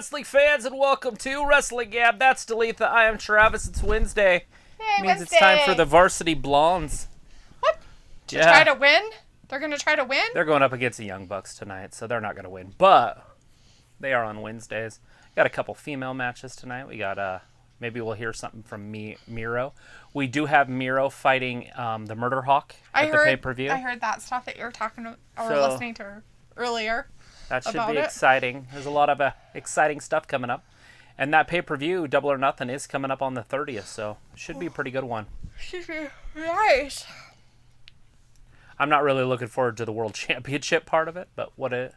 wrestling fans, and welcome to Wrestling Gab. That's Dalitha. I am Travis. It's Wednesday. Hey, means Wednesday. it's time for the Varsity Blondes. What? To try to win? They're going to try to win? They're going up against the Young Bucks tonight, so they're not going to win. But they are on Wednesdays. Got a couple female matches tonight. We got, maybe we'll hear something from Miro. We do have Miro fighting the Murder Hawk at the pay-per-view. I heard that stuff that you were talking to, or listening to earlier. That should be exciting. There's a lot of exciting stuff coming up. And that pay-per-view, Double or Nothing, is coming up on the 30th, so it should be a pretty good one. Should be nice. I'm not really looking forward to the World Championship part of it, but what if?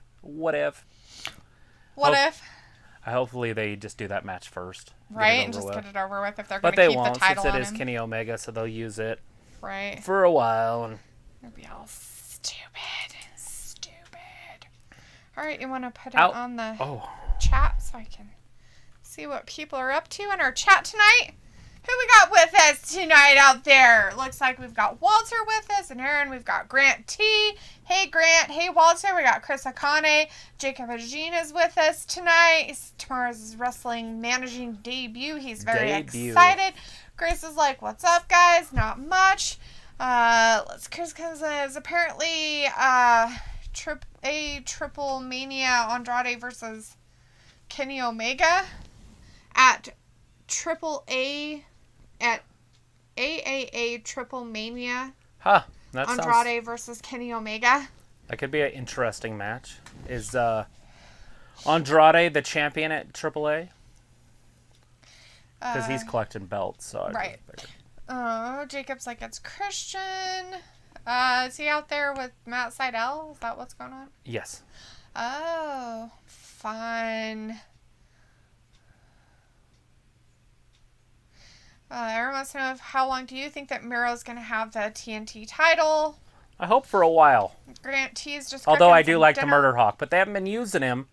Hopefully they just do that match first. Right, and just get it over with if they're going to keep the title on him. But they won't, since it is Kenny Omega, so they'll use it for a while. And it'll be all stupid. All right, you want to put it on the chat so I can see what people are up to in our chat tonight? Who we got with us tonight out there? Looks like we've got Walter with us, and Aaron, we've got Grant T. Hey, Grant. Hey, Walter. We got Chris Akane. Jacob Ajin is with us tonight. It's tomorrow's wrestling managing debut. He's very excited. Grace is like, what's up, guys? Not much. Chris comes in as apparently Triple Mania Andrade versus Kenny Omega at AAA Triple Mania. Andrade versus Kenny Omega. That could be an interesting match. Is Andrade the champion at AAA? Because he's collecting belts. So right. Jacob's like, it's Christian. Is he out there with Matt Sydal? Is that what's going on? Yes. Oh, fun. Everyone wants to know how long do you think that Miro's going to have the TNT title? I hope for a while. Grant T's just although I do like the Murder Hawk, but they haven't been using him,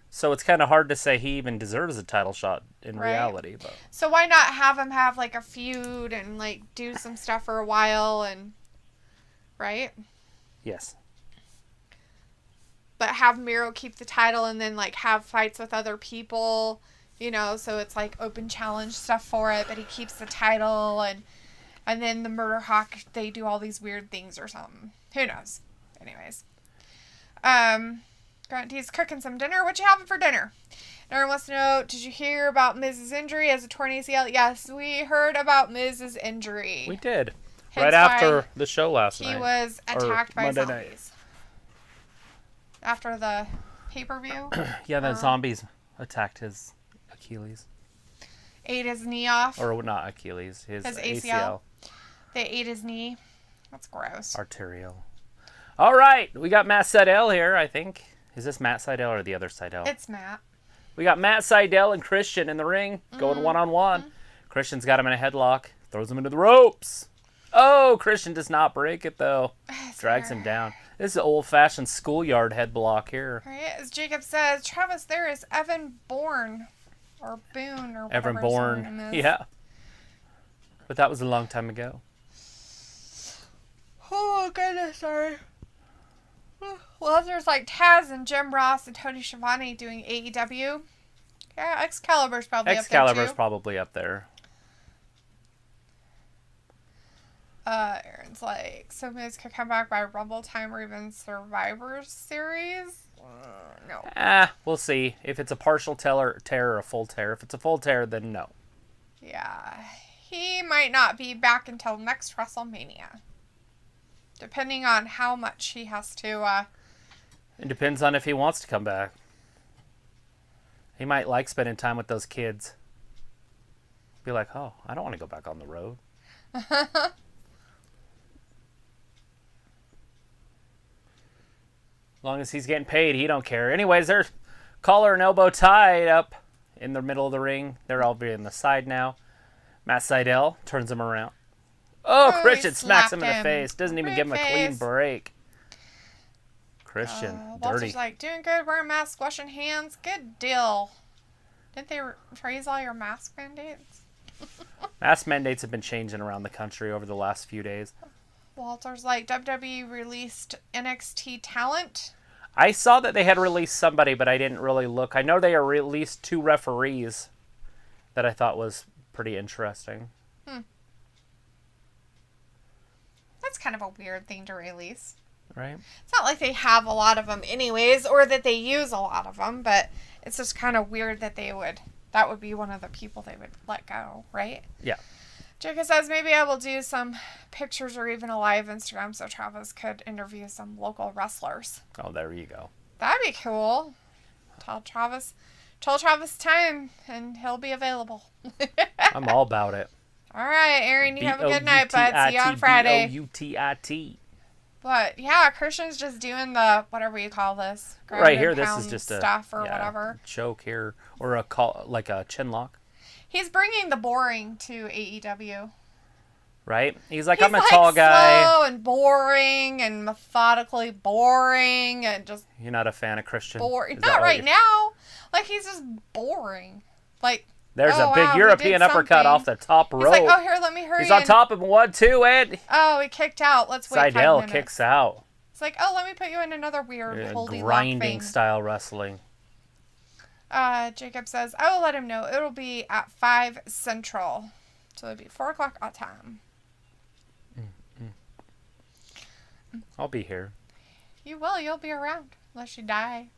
so it's kind of hard to say he even deserves a title shot in reality. But so why not have him have like a feud and like do some stuff for a while and right? Yes. But have Miro keep the title and then like have fights with other people. You know, so it's like open challenge stuff for it, but he keeps the title, and then the Murder Hawk, they do all these weird things or something. Who knows? Anyways. Grant T's cooking some dinner. What you having for dinner? Everyone wants to know, did you hear about Miz's injury as a torn ACL? Yes, we heard about Miz's injury. We did. Right after the show last night. He was attacked by zombies. After the pay-per-view? Yeah, the zombies attacked his Achilles. Ate his knee off. Or not Achilles, his ACL. They ate his knee. That's gross. Arterial. All right, we got Matt Sydal here, I think. Is this Matt Sydal or the other Sydal? It's Matt. We got Matt Sydal and Christian in the ring, going one-on-one. Christian's got him in a headlock, throws him into the ropes. Oh, Christian does not break it, though. Drags him down. This is an old-fashioned schoolyard head block here. All right, as Jacob says, Travis, there is Evan Bourne. Or Boone, or whatever. Evan Bourne, yeah. But that was a long time ago. Oh, goodness, sorry. Well, there's like Taz and Jim Ross and Tony Schiavone doing AEW. Yeah, Excalibur's probably up there, too. Excalibur's probably up there. Aaron's like, so Miz could come back by Rumble Time or even Survivor Series? No. We'll see. If it's a partial tear or a full tear. If it's a full tear, then no. Yeah. He might not be back until next WrestleMania. Depending on how much he has to, It depends on if he wants to come back. He might like spending time with those kids. Be like, oh, I don't want to go back on the road. As long as he's getting paid, he don't care. Anyways, there's collar and elbow tied up in the middle of the ring. They're all being the side now. Matt Sydal turns him around. Oh, Christian smacks him in the face. Doesn't even give him a clean break. Christian, dirty. Walter's like, doing good, wearing masks, washing hands. Good deal. Didn't they freeze all your mask mandates? Mask mandates have been changing around the country over the last few days. Walter's like, WWE released NXT talent. I saw that they had released somebody, but I didn't really look. I know they released 2 referees that I thought was pretty interesting. That's kind of a weird thing to release. Right. It's not like they have a lot of them anyways, or that they use a lot of them, but it's just kind of weird that that would be one of the people they would let go, right? Yeah. Jacob says maybe I will do some pictures or even a live Instagram so Travis could interview some local wrestlers. Oh, there you go. That'd be cool. Tell Travis time and he'll be available. I'm all about it. All right, Aaron, you have a good night, bud. See you on Friday. B-O-U-T-I-T. But yeah, Christian's just doing the whatever you call this. Right here, this is just stuff or whatever. Choke here, or like a chin lock. He's bringing the boring to AEW. Right? He's like, I'm a tall guy. Slow and boring and methodically boring and just. You're not a fan of Christian? Boring. Not right now. Like, he's just boring. Like. There's a big European uppercut off the top rope. He's like, oh, here, let me hurry. He's on top of him. 1, 2, and. Oh, he kicked out. Let's wait 5 minutes. Seidel kicks out. It's like, oh, let me put you in another weird holding grinding style wrestling. Jacob says, I will let him know. It'll be at 5 Central. So it'll be 4 o'clock our time. I'll be here. You will. You'll be around. Unless you die.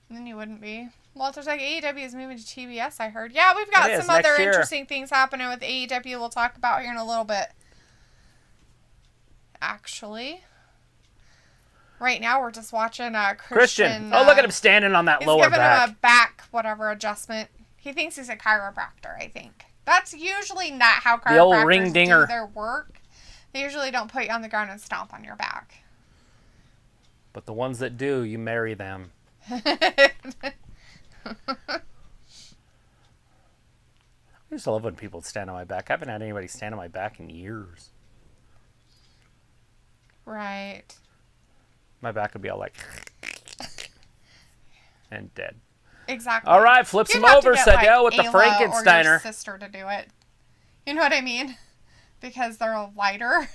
And then you wouldn't be. Walter's like, AEW is moving to TBS, I heard. Yeah, we've got some other interesting things happening with AEW we'll talk about here in a little bit. Actually. Right now, we're just watching Christian. Oh, look at him standing on that lower back. He's giving him a back, whatever, adjustment. He thinks he's a chiropractor, I think. That's usually not how chiropractors do their work. They usually don't put you on the ground and stomp on your back. But the ones that do, you marry them. I used to love when people stand on my back. I haven't had anybody stand on my back in years. Right. My back would be all like... and dead. Exactly. All right, flips him over, Seidel with the Frankensteiner. Or your sister to do it. You know what I mean? Because they're lighter,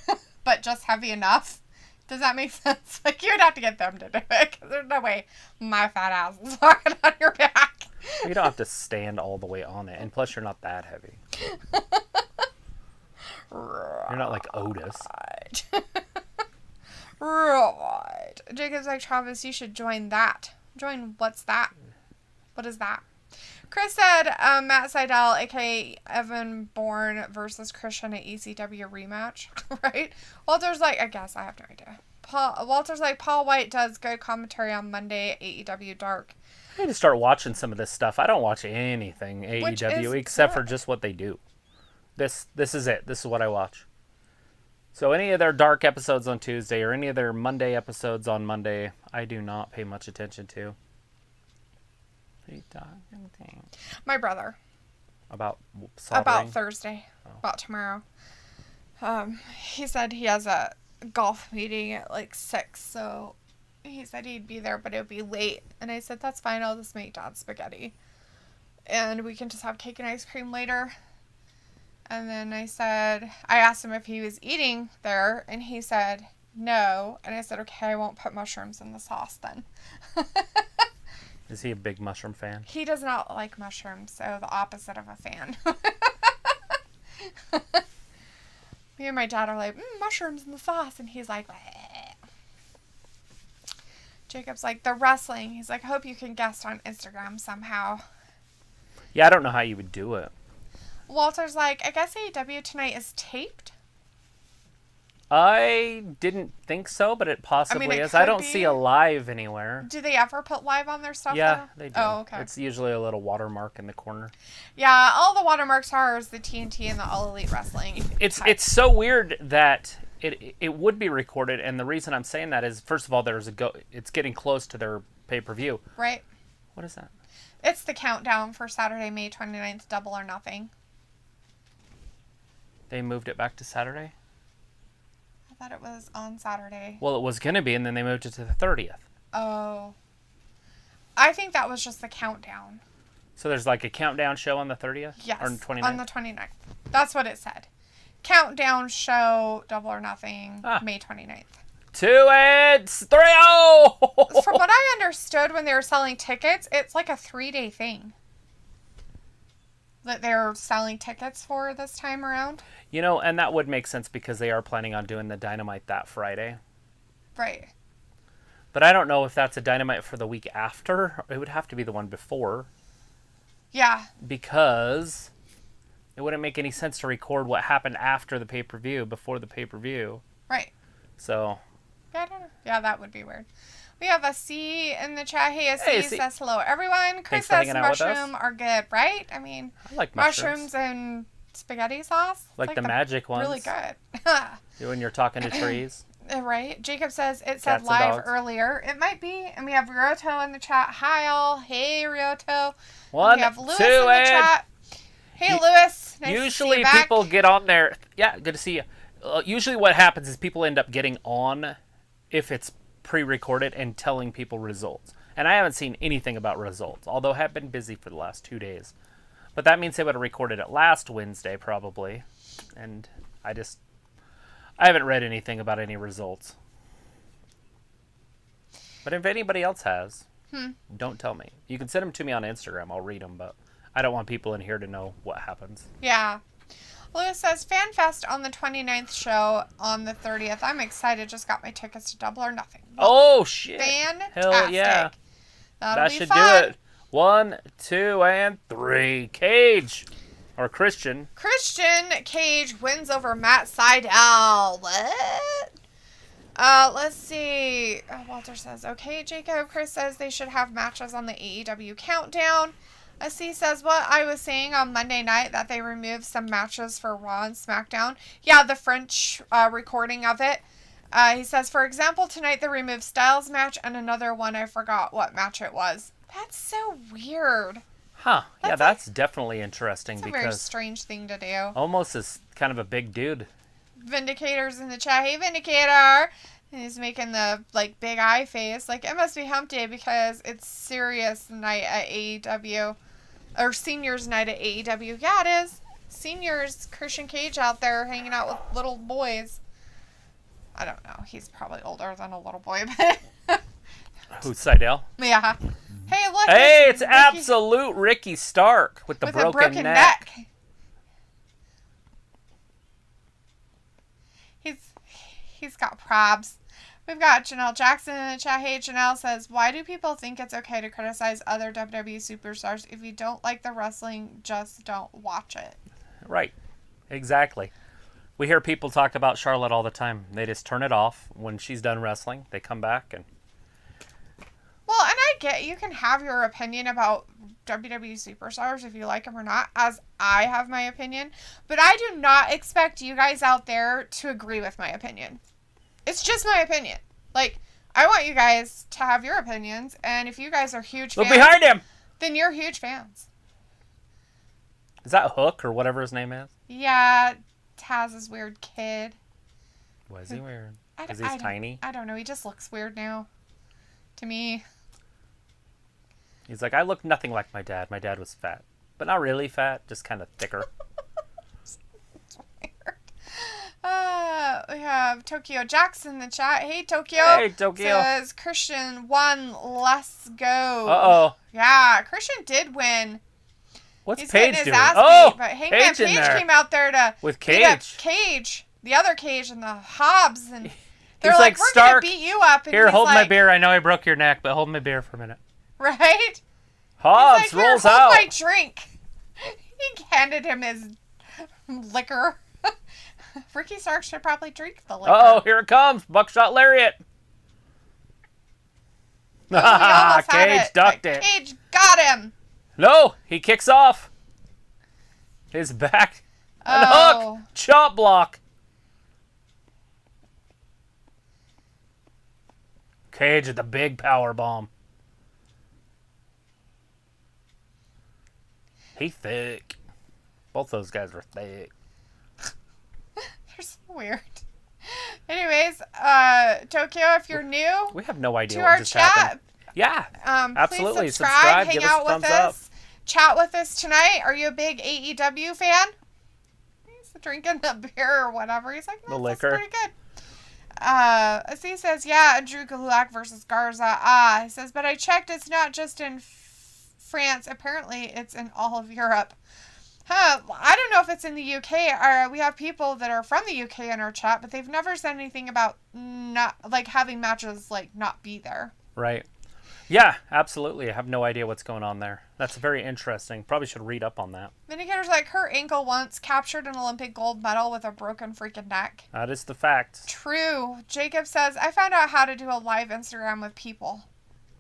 but just heavy enough. Does that make sense? Like, you'd have to get them to do it, because there's no way my fat ass is walking on your back. You don't have to stand all the way on it, and plus you're not that heavy. You're not like Otis. Right. Jacob's like, Travis, you should join that. Join what's that? What is that? Chris said Matt Seidel, a.k.a. Evan Bourne versus Christian at ECW rematch. Right? Walter's like, I guess. I have no idea. Walter's like, Paul White does good commentary on Monday at AEW Dark. I need to start watching some of this stuff. I don't watch anything AEW except for just what they do. This is it. This is what I watch. So any of their Dark episodes on Tuesday or any of their Monday episodes on Monday, I do not pay much attention to. My brother. About Thursday. Oh. About tomorrow. He said he has a golf meeting at like 6, so he said he'd be there, but it would be late. And I said, that's fine, I'll just make Dad spaghetti. And we can just have cake and ice cream later. And then I asked him if he was eating there, and he said no. And I said, okay, I won't put mushrooms in the sauce then. Is he a big mushroom fan? He does not like mushrooms, so the opposite of a fan. Me and my dad are like, mushrooms in the sauce, and he's like, bleh. Jacob's like, the wrestling. He's like, hope you can guest on Instagram somehow. Yeah, I don't know how you would do it. Walter's like, I guess AEW tonight is taped? I didn't think so, but it possibly is. I don't see a live anywhere. Do they ever put live on their stuff? Yeah, though? they do. Oh, okay. It's usually a little watermark in the corner. Yeah, all the watermarks are is the TNT and the All Elite Wrestling. It's so weird that it would be recorded, and the reason I'm saying that is, first of all, it's getting close to their pay-per-view. Right. What is that? It's the countdown for Saturday, May 29th, Double or Nothing. They moved it back to Saturday? I thought it was on Saturday. Well, it was going to be, and then they moved it to the 30th. Oh. I think that was just the countdown. So there's like a countdown show on the 30th? Yes, or 29th? on the 29th. That's what it said. Countdown show, Double or Nothing, May 29th. 2, and 3. Oh! From what I understood when they were selling tickets, it's like a 3-day thing that they're selling tickets for this time around. And that would make sense because they are planning on doing the Dynamite that Friday. Right. But I don't know if that's a Dynamite for the week after. It would have to be the one before. Yeah. Because it wouldn't make any sense to record what happened after the pay-per-view before the pay-per-view. Right. So. Yeah, I don't know. Yeah, that would be weird. We have a C in the chat. Hey, a C says hello, everyone. Chris says mushroom are good, right? I mean, I like mushrooms and spaghetti sauce. Like the magic ones. Really good. When you're talking to trees. Right. Jacob says it said live earlier. It might be. And we have Ryoto in the chat. Hi, all. Hey, Ryoto. 1, we have Lewis 2, in the chat. Hey, Lewis. Nice usually to see you back. People get on there. Yeah, good to see you. Usually what happens is people end up getting on if it's pre-recorded and telling people results. And I haven't seen anything about results, although I have been busy for the last 2 days. But that means they would have recorded it last Wednesday, probably. And I haven't read anything about any results. But if anybody else has, don't tell me. You can send them to me on Instagram. I'll read them, but I don't want people in here to know what happens. Yeah. Lewis says, FanFest on the 29th show on the 30th. I'm excited. Just got my tickets to Double or Nothing. Oh, shit. Fantastic. Hell yeah. That'll that be should fun. do it. 1, 2, and 3. Cage. Or Christian. Christian Cage wins over Matt Sydal. What? Let's see. Walter says, okay, Jacob. Chris says they should have matches on the AEW Countdown. C says, what I was saying on Monday night, that they removed some matches for Raw and SmackDown. Yeah, the French recording of it. He says, for example, tonight they removed Styles' match and another one, I forgot what match it was. That's so weird. Huh. Yeah, that's definitely interesting. It's a very strange thing to do. Almost is kind of a big dude. Vindicator's in the chat. Hey, Vindicator. And he's making the, big eye face. It must be hump day because it's serious night at AEW. Or seniors night at AEW. Yeah, it is. Seniors, Christian Cage out there hanging out with little boys. I don't know. He's probably older than a little boy, but... Who's Sydal? Yeah. Hey, look. Hey, it's absolute Ricky Stark with the broken neck. He's got probs. We've got Janelle Jackson in the chat. Hey, Janelle says, why do people think it's okay to criticize other WWE superstars? If you don't like the wrestling, just don't watch it. Right. Exactly. We hear people talk about Charlotte all the time. They just turn it off when she's done wrestling. They come back and... Well, and I get you can have your opinion about WWE superstars if you like them or not, as I have my opinion. But I do not expect you guys out there to agree with my opinion. It's just my opinion. I want you guys to have your opinions, and if you guys are huge fans... Look behind him! Then you're huge fans. Is that Hook or whatever his name is? Yeah, Taz's weird kid. Was he weird? Because he's tiny? I don't know. He just looks weird now. To me. He's like, I look nothing like my dad. My dad was fat. But not really fat, just kind of thicker. We have Tokyo Jackson in the chat. Hey, Tokyo. Hey, Tokyo. Says Christian won. Let's go. Uh-oh. Yeah, Christian did win. What's He's Paige getting his doing? ass Oh, beat, but Hangman Paige Page came out there to with beat up Cage. Cage, the other Cage, and the Hobbs, and they're He's like, we're Stark, gonna beat you up. And here, he's hold like, my beer. I know I broke your neck, but hold my beer for a minute. Right? Hobbs he's like, rolls hold out. my drink. He handed him his liquor. Ricky Stark should probably drink the liquor. Oh, here it comes. Buckshot Lariat. Cage ducked it. Cage got him. No, he kicks off. His back. And hook. Chop block. Cage with the big power bomb. He thick. Both those guys were thick. They're so weird. Anyways, Tokyo, if you're new, we have no idea to what our just chat, happened. Yeah, absolutely. Please subscribe, hang give us out a with thumbs us, up. chat with us tonight. Are you a big AEW fan? He's drinking the beer or whatever. He's like, no, the liquor. Pretty good. He says, yeah, Drew Gulak versus Garza. He says, but I checked, it's not just in France. Apparently, it's in all of Europe. I don't know if it's in the UK. We have people that are from the UK in our chat, but they've never said anything about not like having matches like not be there. Right. Yeah, absolutely. I have no idea what's going on there. That's very interesting. Probably should read up on that. Vindicator's like, her ankle once captured an Olympic gold medal with a broken freaking neck. That is the fact. True. Jacob says, I found out how to do a live Instagram with people.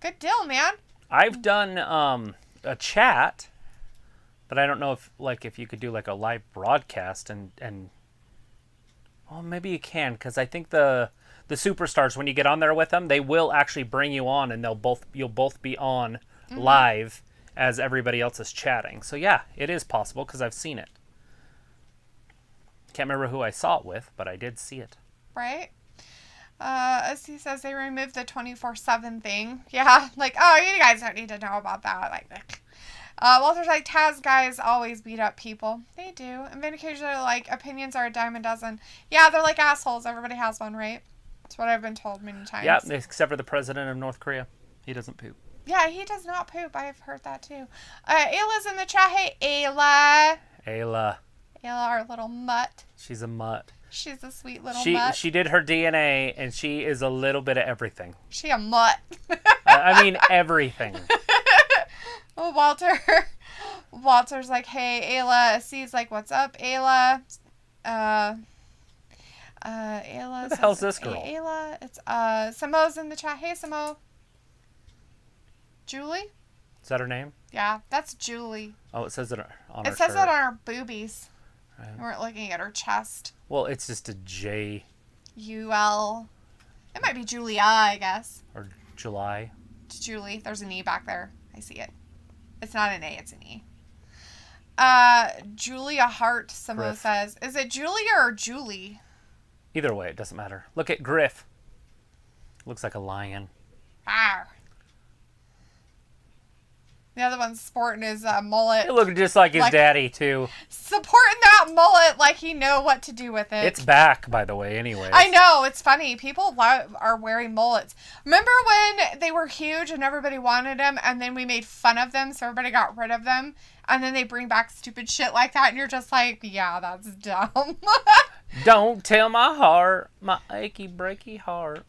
Good deal, man. I've done a chat, but I don't know if you could do like a live broadcast and well, maybe you can, because I think the superstars, when you get on there with them, they will actually bring you on, and you'll both be on live as everybody else is chatting. So yeah, it is possible because I've seen it. Can't remember who I saw it with, but I did see it. Right. As he says, they removed the 24/7 thing. Yeah, like, oh, you guys don't need to know about that. Like, Walter's like, Taz guys always beat up people. They do. And Vindicator's are like, opinions are a dime a dozen. Yeah, they're like assholes. Everybody has one, right? That's what I've been told many times. Yeah, except for the president of North Korea. He doesn't poop. Yeah, he does not poop. I've heard that too. Ayla's in the chat. Hey, Ayla. Ayla, our little mutt. she's a mutt. She's a sweet little mutt. She did her DNA, and she is a little bit of everything. She a mutt. I mean, everything. Well, Walter's like, hey, Ayla. C's like, what's up, Ayla? Ayla. Who the hell's this girl? Hey, Ayla. It's Samo's in the chat. Hey, Samo. Julie? Is that her name? Yeah, that's Julie. Oh, it says it on her It says shirt. it on her boobies. Right. We weren't looking at her chest. Well, it's just a J. UL. It might be Julia, I guess. Or July. It's Julie. There's an E back there. I see it. It's not an A, it's an E. Julia Hart, Samo says. Is it Julia or Julie? Either way, it doesn't matter. Look at Griff. Looks like a lion. Arr. The other one's sporting his mullet. He looked just like his daddy, too. Supporting that mullet like he know what to do with it. It's back, by the way, anyway. I know. It's funny. People are wearing mullets. Remember when they were huge and everybody wanted them, and then we made fun of them, so everybody got rid of them, and then they bring back stupid shit like that, and you're just like, yeah, that's dumb. Don't tell my heart, my achy, breaky heart.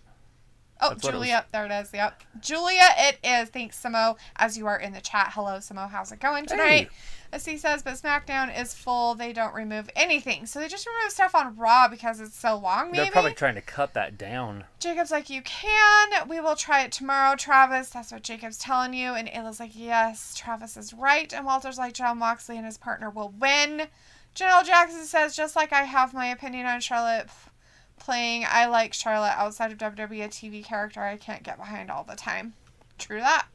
Oh, that's Julia. There it is. Yep. Julia, it is. Thanks, Samo, as you are in the chat. Hello, Samo. How's it going tonight? Hey. As he says, but SmackDown is full. They don't remove anything. So they just remove stuff on Raw because it's so long, maybe? They're probably trying to cut that down. Jacob's like, you can. We will try it tomorrow, Travis. That's what Jacob's telling you. And Ayla's like, yes, Travis is right. And Walter's like, John Moxley and his partner will win. Janelle Jackson says, just like I have my opinion on Charlotte playing, I like Charlotte outside of WWE, a TV character I can't get behind all the time. True that.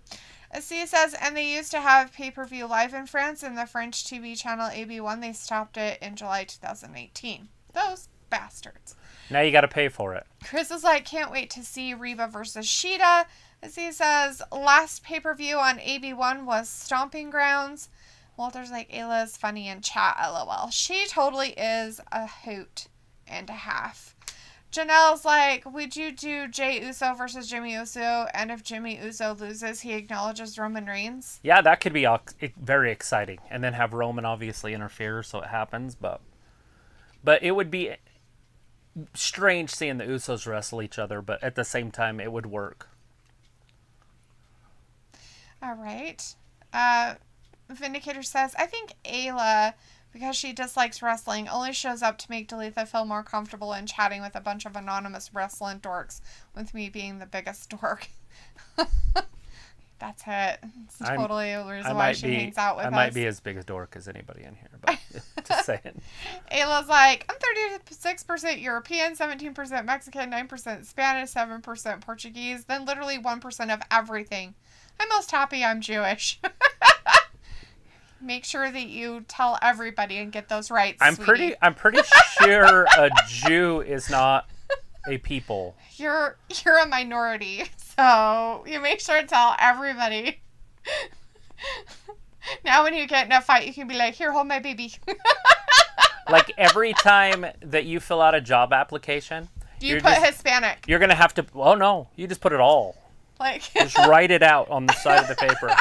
Asia says, and they used to have pay-per-view live in France in the French TV channel AB1. They stopped it in July 2018. Those bastards. Now you got to pay for it. Chris is like, can't wait to see Reba versus Shida. Asia says, last pay-per-view on AB1 was Stomping Grounds. Walter's like, Ayla is funny in chat, LOL. She totally is a hoot and a half. Janelle's like, would you do Jey Uso versus Jimmy Uso? And if Jimmy Uso loses, he acknowledges Roman Reigns? Yeah, that could be very exciting. And then have Roman obviously interfere so it happens. But it would be strange seeing the Usos wrestle each other. But at the same time, it would work. All right. Vindicator says, I think Ayla, because she dislikes wrestling, only shows up to make Dalitha feel more comfortable in chatting with a bunch of anonymous wrestling dorks, with me being the biggest dork. That's it. It's totally the reason why she hangs out with us. I might be as big a dork as anybody in here, but just saying. Ayla's like, I'm 36% European, 17% Mexican, 9% Spanish, 7% Portuguese, then literally 1% of everything. I'm most happy I'm Jewish. Make sure that you tell everybody and get those right, I'm sweetie. pretty sure a Jew is not a people. You're a minority, so you make sure to tell everybody. Now when you get in a fight, you can be like, here, hold my baby. Like every time that you fill out a job application, You put Hispanic. You're going to have to... Oh, no. You just put it all. Like... Just write it out on the side of the paper.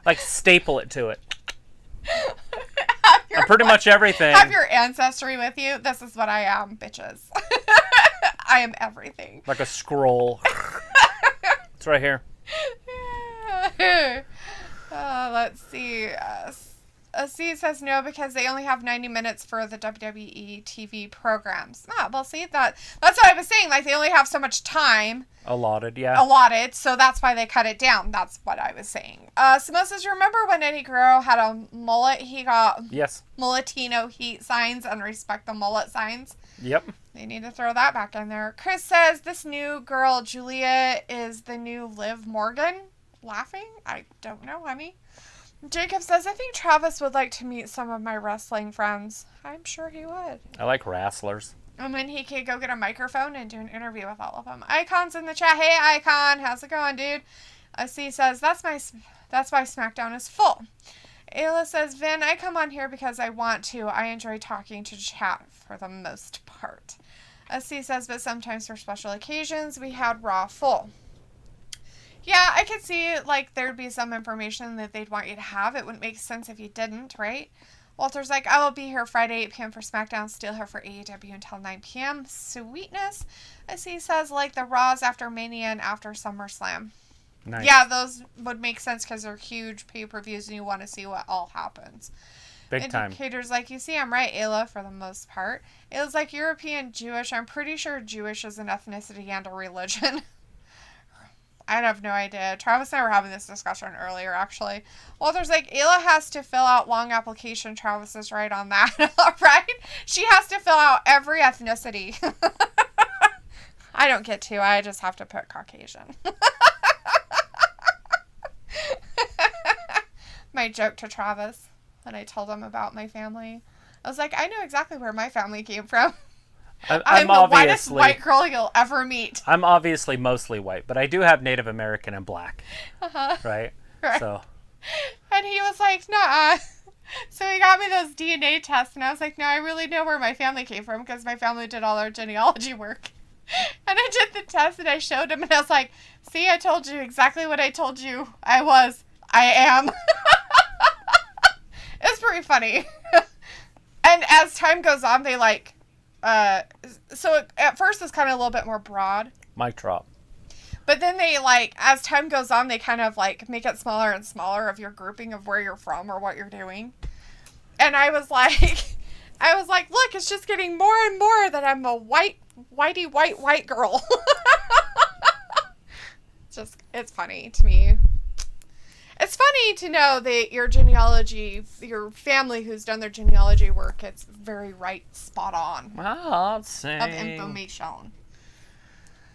Like, staple it to it. Pretty much everything. Have your ancestry with you. This is what I am, bitches. I am everything. Like a scroll. It's right here. Let's see. C says no because they only have 90 minutes for the WWE TV programs. Well, see, that's what I was saying. Like, they only have so much time. Allotted, so that's why they cut it down. That's what I was saying. Simone says, remember when Eddie Guerrero had a mullet? He got Mulletino heat signs and respect the mullet signs. Yep. They need to throw that back in there. Chris says, this new girl, Julia, is the new Liv Morgan. Laughing? I don't know, honey. Jacob says, I think Travis would like to meet some of my wrestling friends. I'm sure he would. I like wrestlers. And then he could go get a microphone and do an interview with all of them. Icon's in the chat. Hey, Icon. How's it going, dude? C says, that's why SmackDown is full. Ayla says, Vin, I come on here because I want to. I enjoy talking to chat for the most part. C says, but sometimes for special occasions, we had Raw full. Yeah, I could see, like, there'd be some information that they'd want you to have. It wouldn't make sense if you didn't, right? Walter's like, I will be here Friday, 8 p.m. for SmackDown, still here for AEW until 9 p.m. Sweetness. As he says, like, the Raws after Mania and after SummerSlam. Nice. Yeah, those would make sense because they're huge pay-per-views and you want to see what all happens. Big time. Indicator's like, you see, I'm right, Ayla, for the most part. Ayla's like, European Jewish. I'm pretty sure Jewish is an ethnicity and a religion. I have no idea. Travis and I were having this discussion earlier, actually. Walter's like, Ayla has to fill out long application. Travis is right on that. Right? She has to fill out every ethnicity. I don't get to. I just have to put Caucasian. My joke to Travis when I told him about my family. I was like, I know exactly where my family came from. I'm the whitest white girl you'll ever meet. I'm obviously mostly white, but I do have Native American and black. Right? So. And he was like, nah. So he got me those DNA tests, and I was like, no, I really know where my family came from because my family did all our genealogy work. And I did the test, and I showed him, and I was like, see, I told you exactly what I told you I am. It's pretty funny. And as time goes on, they like... so at first it's kind of a little bit more broad. Mic drop. But then they like, as time goes on, they kind of like make it smaller and smaller of your grouping of where you're from or what you're doing. And I was like, look, it's just getting more and more that I'm a white girl. It's funny to me. It's funny to know that your genealogy, your family who's done their genealogy work, it's very right, spot on. I'll say. Of information.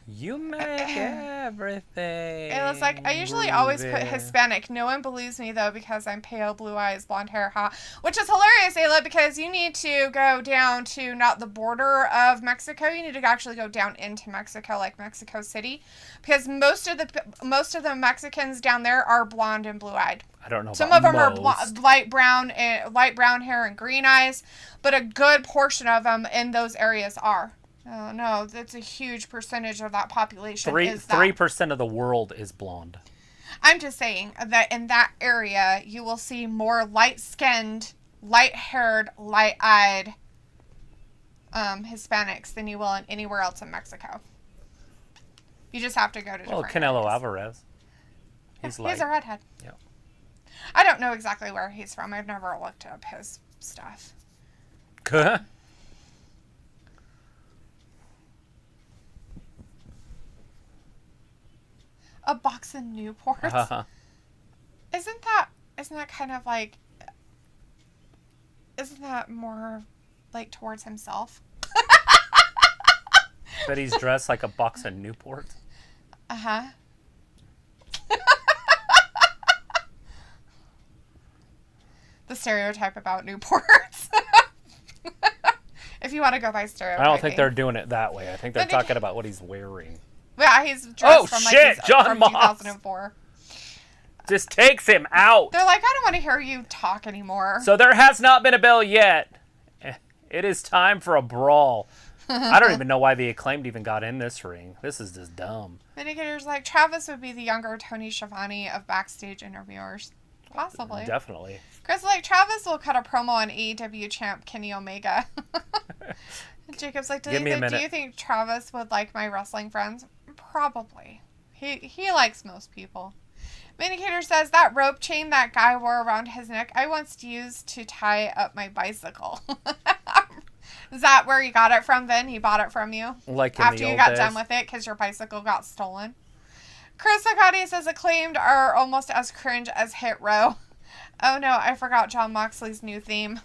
You make everything. It was like, I usually always put Hispanic. No one believes me, though, because I'm pale, blue eyes, blonde hair, hot. Which is hilarious, Ayla, because you need to go down to not the border of Mexico. You need to actually go down into Mexico, like Mexico City. Because most of the Mexicans down there are blonde and blue-eyed. I don't know. Some of them are light brown hair and green eyes. But a good portion of them in those areas are. Oh, no, that's a huge percentage of that population. 3% of the world is blonde. I'm just saying that in that area, you will see more light-skinned, light-haired, light-eyed Hispanics than you will in anywhere else in Mexico. You just have to go to different Canelo areas. Alvarez. He's He's a redhead. Yeah. I don't know exactly where he's from. I've never looked up his stuff. A box of Newports. Isn't that kind of like? Isn't that more like towards himself? That he's dressed like a box of Newports. The stereotype about Newports. If you want to go by stereotyping. I don't think they're doing it that way. I think they're talking about what he's wearing. Yeah, he's dressed from John Moss. 2004. Just takes him out. They're like, I don't want to hear you talk anymore. So there has not been a bell yet. It is time for a brawl. I don't even know why the Acclaimed even got in this ring. This is just dumb. Vindicator's like, Travis would be the younger Tony Schiavone of backstage interviewers. Possibly. Definitely. Chris is like, Travis will cut a promo on AEW champ Kenny Omega. Jacob's like, do you think Travis would like my wrestling friends? Probably. He likes most people. Vindicator says, that rope chain that guy wore around his neck, I once used to tie up my bicycle. Is that where you got it from then? He bought it from you? Like in after the old you got days? done with it because your bicycle got stolen? Chris Akati says, Acclaimed are almost as cringe as Hit Row. Oh no, I forgot John Moxley's new theme.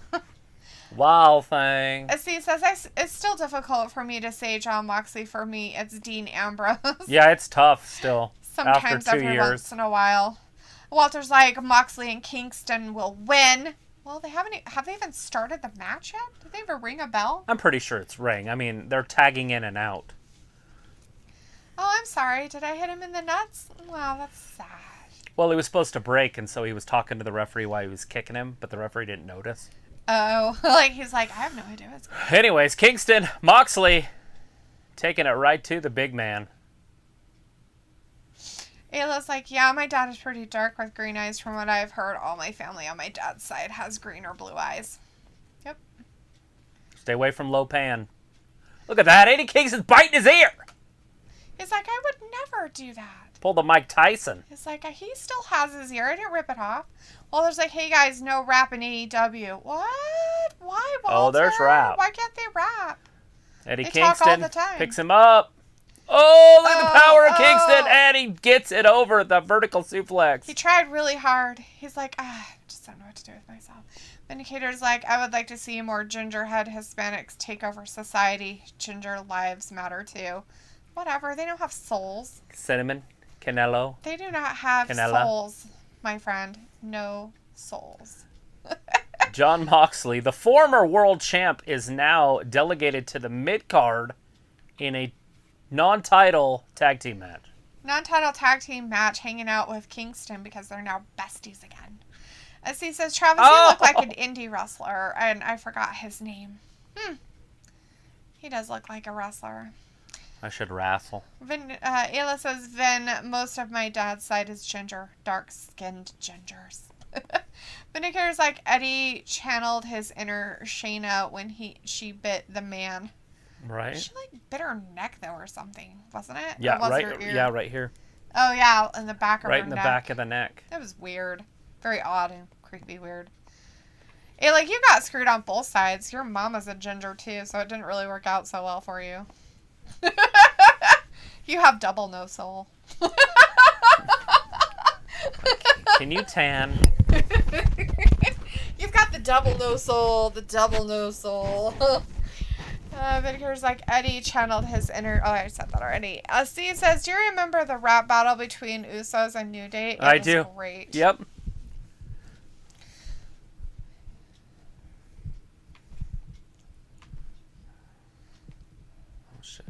Wow thing. He says, it's still difficult for me to say John Moxley. For me, it's Dean Ambrose. Yeah, it's tough still. Sometimes after 2 every years. once in a while. Walter's like, Moxley and Kingston will win. Well, have they even started the match yet? Did they ever ring a bell? I'm pretty sure it's ring. I mean, they're tagging in and out. Oh, I'm sorry. Did I hit him in the nuts? Wow, that's sad. Well, he was supposed to break, and so he was talking to the referee while he was kicking him, but the referee didn't notice. Oh, he's like, I have no idea what's going on. Anyways, Kingston, Moxley, taking it right to the big man. Ayla's like, yeah, my dad is pretty dark with green eyes. From what I've heard, all my family on my dad's side has green or blue eyes. Yep. Stay away from low pan. Look at that. Eddie Kingston's biting his ear. He's like, I would never do that. Pull the Mike Tyson. It's like, he still has his ear. I didn't rip it off. Well, there's like, hey guys, no rap in AEW. What? Why, Walter? Oh, there's rap. Why can't they rap? Eddie They Kingston talk all the time. picks him up. Oh, look at the power of Kingston. And he gets it over the vertical suplex. He tried really hard. He's like, I just don't know what to do with myself. Vindicator's like, I would like to see more gingerhead Hispanics take over society. Ginger lives matter too. Whatever. They don't have souls. Cinnamon. Canelo. They do not have Canela. souls, my friend. No souls. John Moxley, the former world champ, is now delegated to the mid-card in a non-title tag team match. Non-title tag team match, hanging out with Kingston because they're now besties again. As he says, Travis, you look like an indie wrestler, and I forgot his name. He does look like a wrestler. I should wrestle. Ayla says, Vin, most of my dad's side is ginger. Dark-skinned gingers. Vindicator's like, Eddie channeled his inner Shayna when she bit the man. Right. She bit her neck though or something, wasn't it? Yeah, or was right. Her ear? Yeah, right here. Oh yeah, in the back of her neck. Right in the back of the neck. That was weird. Very odd and creepy weird. Hey, you got screwed on both sides. Your mama's a ginger too, so it didn't really work out so well for you. You have double no soul. Can you tan? You've got the double no soul. The double no soul. Vindicator's like, Eddie channeled his inner... Oh, I said that already. Steve says, do you remember the rap battle between Usos and New Day? It was do. Great. Yep. Oh, shit.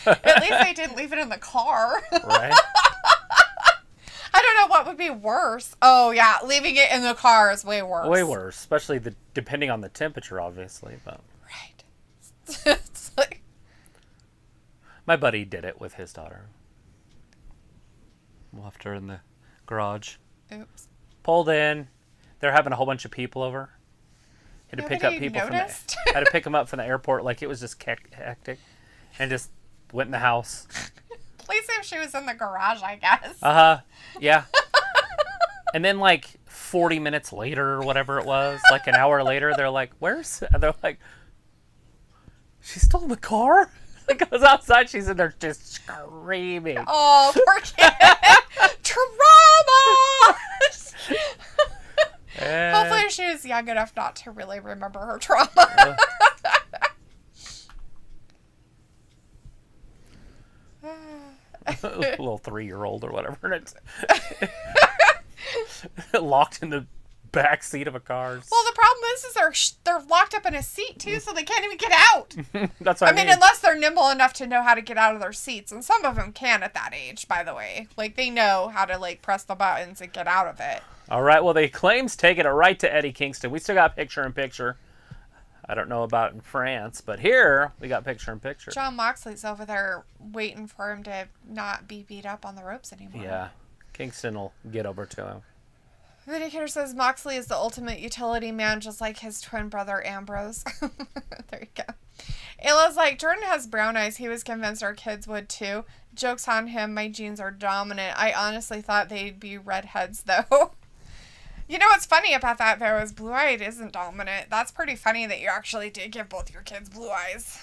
At least they didn't leave it in the car. Right. I don't know what would be worse. Oh, yeah. Leaving it in the car is way worse. Way worse. Especially depending on the temperature, obviously. But Right. It's like... my buddy did it with his daughter. Left her in the garage. Oops. Pulled in. They're having a whole bunch of people over. Had to pick up people noticed? had to pick them up from the airport. Like, it was just hectic. And just went in the house. Please if she was in the garage, I guess. Yeah. And then 40 minutes later or whatever it was, an hour later, they're like, where's... And they're like, she's still in the car? It goes outside, she's in there just screaming. Oh, poor kid. Trauma! Hopefully she was young enough not to really remember her trauma. A little 3-year-old or whatever. And it's locked in the back seat of a car. Well, the problem is they're locked up in a seat too, so they can't even get out. That's what I mean. Unless they're nimble enough to know how to get out of their seats, and some of them can at that age, by the way. They know how to press the buttons and get out of it. All right. Well, the Acclaim's taking it right to Eddie Kingston. We still got picture-in-picture. I don't know about in France, but here we got picture in picture. John Moxley's over there waiting for him to not be beat up on the ropes anymore. Yeah. Kingston will get over to him. Vindicator says Moxley is the ultimate utility man, just like his twin brother Ambrose. There you go. Ayla's like, Jordan has brown eyes. He was convinced our kids would too. Joke's on him. My genes are dominant. I honestly thought they'd be redheads, though. You know what's funny about that, though, is blue-eyed isn't dominant. That's pretty funny that you actually did give both your kids blue eyes.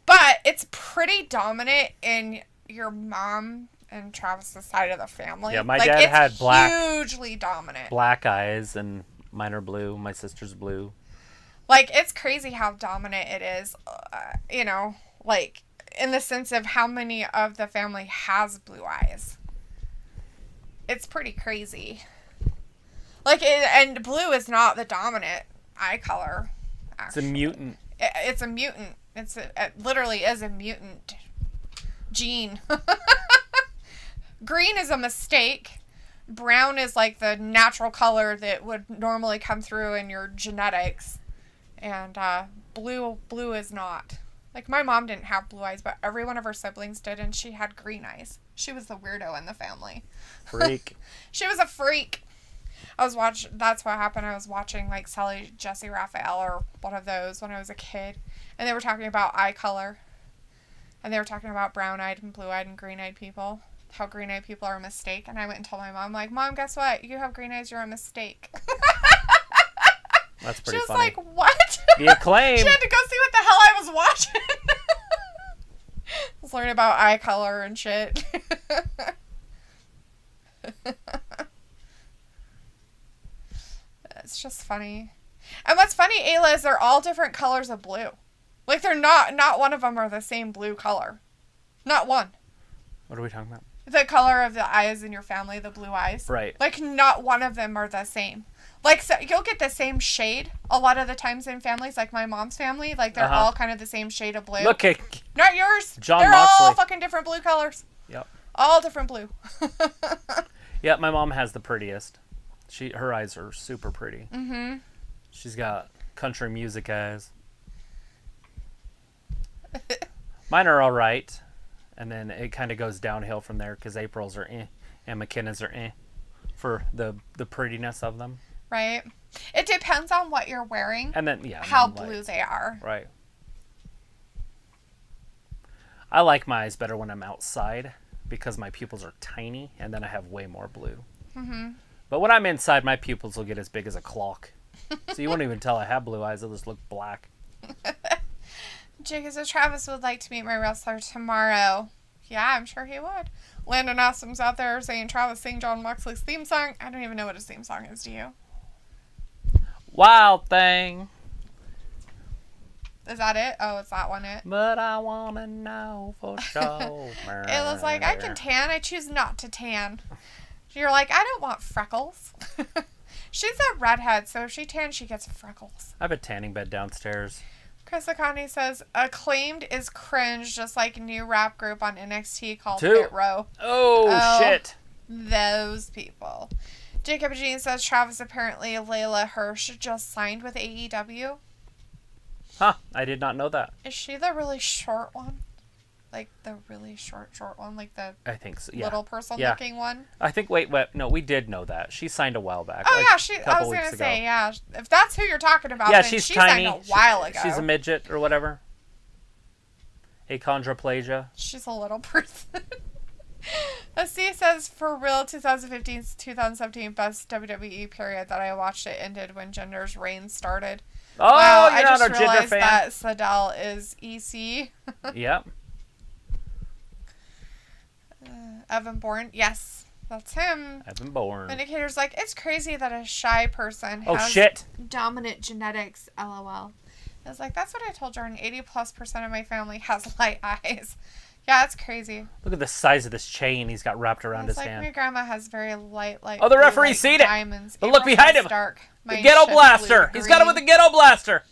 But it's pretty dominant in your mom and Travis's side of the family. Yeah, my dad had black. Hugely dominant. Black eyes, and mine are blue. My sister's blue. Like, it's crazy how dominant it is, like, in the sense of how many of the family has blue eyes. It's pretty crazy. Like, and blue is not the dominant eye color, actually. It's a mutant. It's a mutant. It literally is a mutant gene. Green is a mistake. Brown is, like, the natural color that would normally come through in your genetics. And blue is not. Like, my mom didn't have blue eyes, but every one of her siblings did, and she had green eyes. She was the weirdo in the family. Freak. She was a freak. That's what happened. I was watching, like, Sally Jesse Raphael or one of those when I was a kid. And they were talking about eye color. And they were talking about brown-eyed and blue-eyed and green-eyed people. How green-eyed people are a mistake. And I went and told my mom, like, Mom, guess what? You have green eyes, you're a mistake. That's pretty funny. She was like, what? The Acclaim. She had to go see what the hell I was watching. I was learning about eye color and shit. It's just funny. And what's funny, Ayla, is they're all different colors of blue. Like, they're not one of them are the same blue color. Not one. What are we talking about? The color of the eyes in your family, the blue eyes. Right. Like, not one of them are the same. Like, so you'll get the same shade a lot of the times in families, like my mom's family. Like, they're all kind of the same shade of blue. Look at... Not yours. John They're Moxley. all fucking different blue colors. Yep. All different blue. Yeah, my mom has the prettiest. Her eyes are super pretty. Mm-hmm. She's got country music eyes. Mine are all right. And then it kind of goes downhill from there because April's are and McKenna's are for the prettiness of them. Right. It depends on what you're wearing. And then, how blue they are. Right. I like my eyes better when I'm outside because my pupils are tiny and then I have way more blue. Mm-hmm. But when I'm inside, my pupils will get as big as a clock. So you won't even tell I have blue eyes. They'll just look black. Jake says Travis would like to meet my wrestler tomorrow. Yeah, I'm sure he would. Landon Awesome's out there saying Travis sing John Moxley's theme song. I don't even know what his theme song is, do you? Wild Thing. Is that it? Oh, is that one it? But I want to know for sure. It was like, I can tan. I choose not to tan. You're like, I don't want freckles. She's a redhead, so if she tans, she gets freckles. I have a tanning bed downstairs. Chris Akani says, Acclaimed is cringe, just like a new rap group on NXT called Two. Pit Row. Oh, shit. Those people. Jacob Jean says, Travis, apparently Layla Hirsch just signed with AEW. Huh, I did not know that. Is she the really short one? Like the really short one? Like the I think so, yeah. little person looking one? I think, wait, no, we did know that. She signed a while back. Oh, like yeah, I was going to say, yeah. If that's who you're talking about, yeah, then she's she tiny. signed a while ago. She's a midget or whatever. Achondroplasia. She's a little person. C says, for real, 2015 to 2017 best WWE period that I watched. It ended when Gender's reign started. Oh, wow, you're I not just a Gender realized fan? that Sadal is EC. Yep. Evan Bourne, yes, that's him. Evan Bourne. Indicator's like, it's crazy that a shy person Oh, has shit. dominant genetics, LOL. I was like, that's what I told Jordan. 80+% of my family has light eyes. Yeah, it's crazy. Look at the size of this chain he's got wrapped around his like hand. My grandma has very light Oh, the referee's seen it. Diamonds. But look behind him. Dark. The Ghetto Blaster. He's got it with the Ghetto Blaster.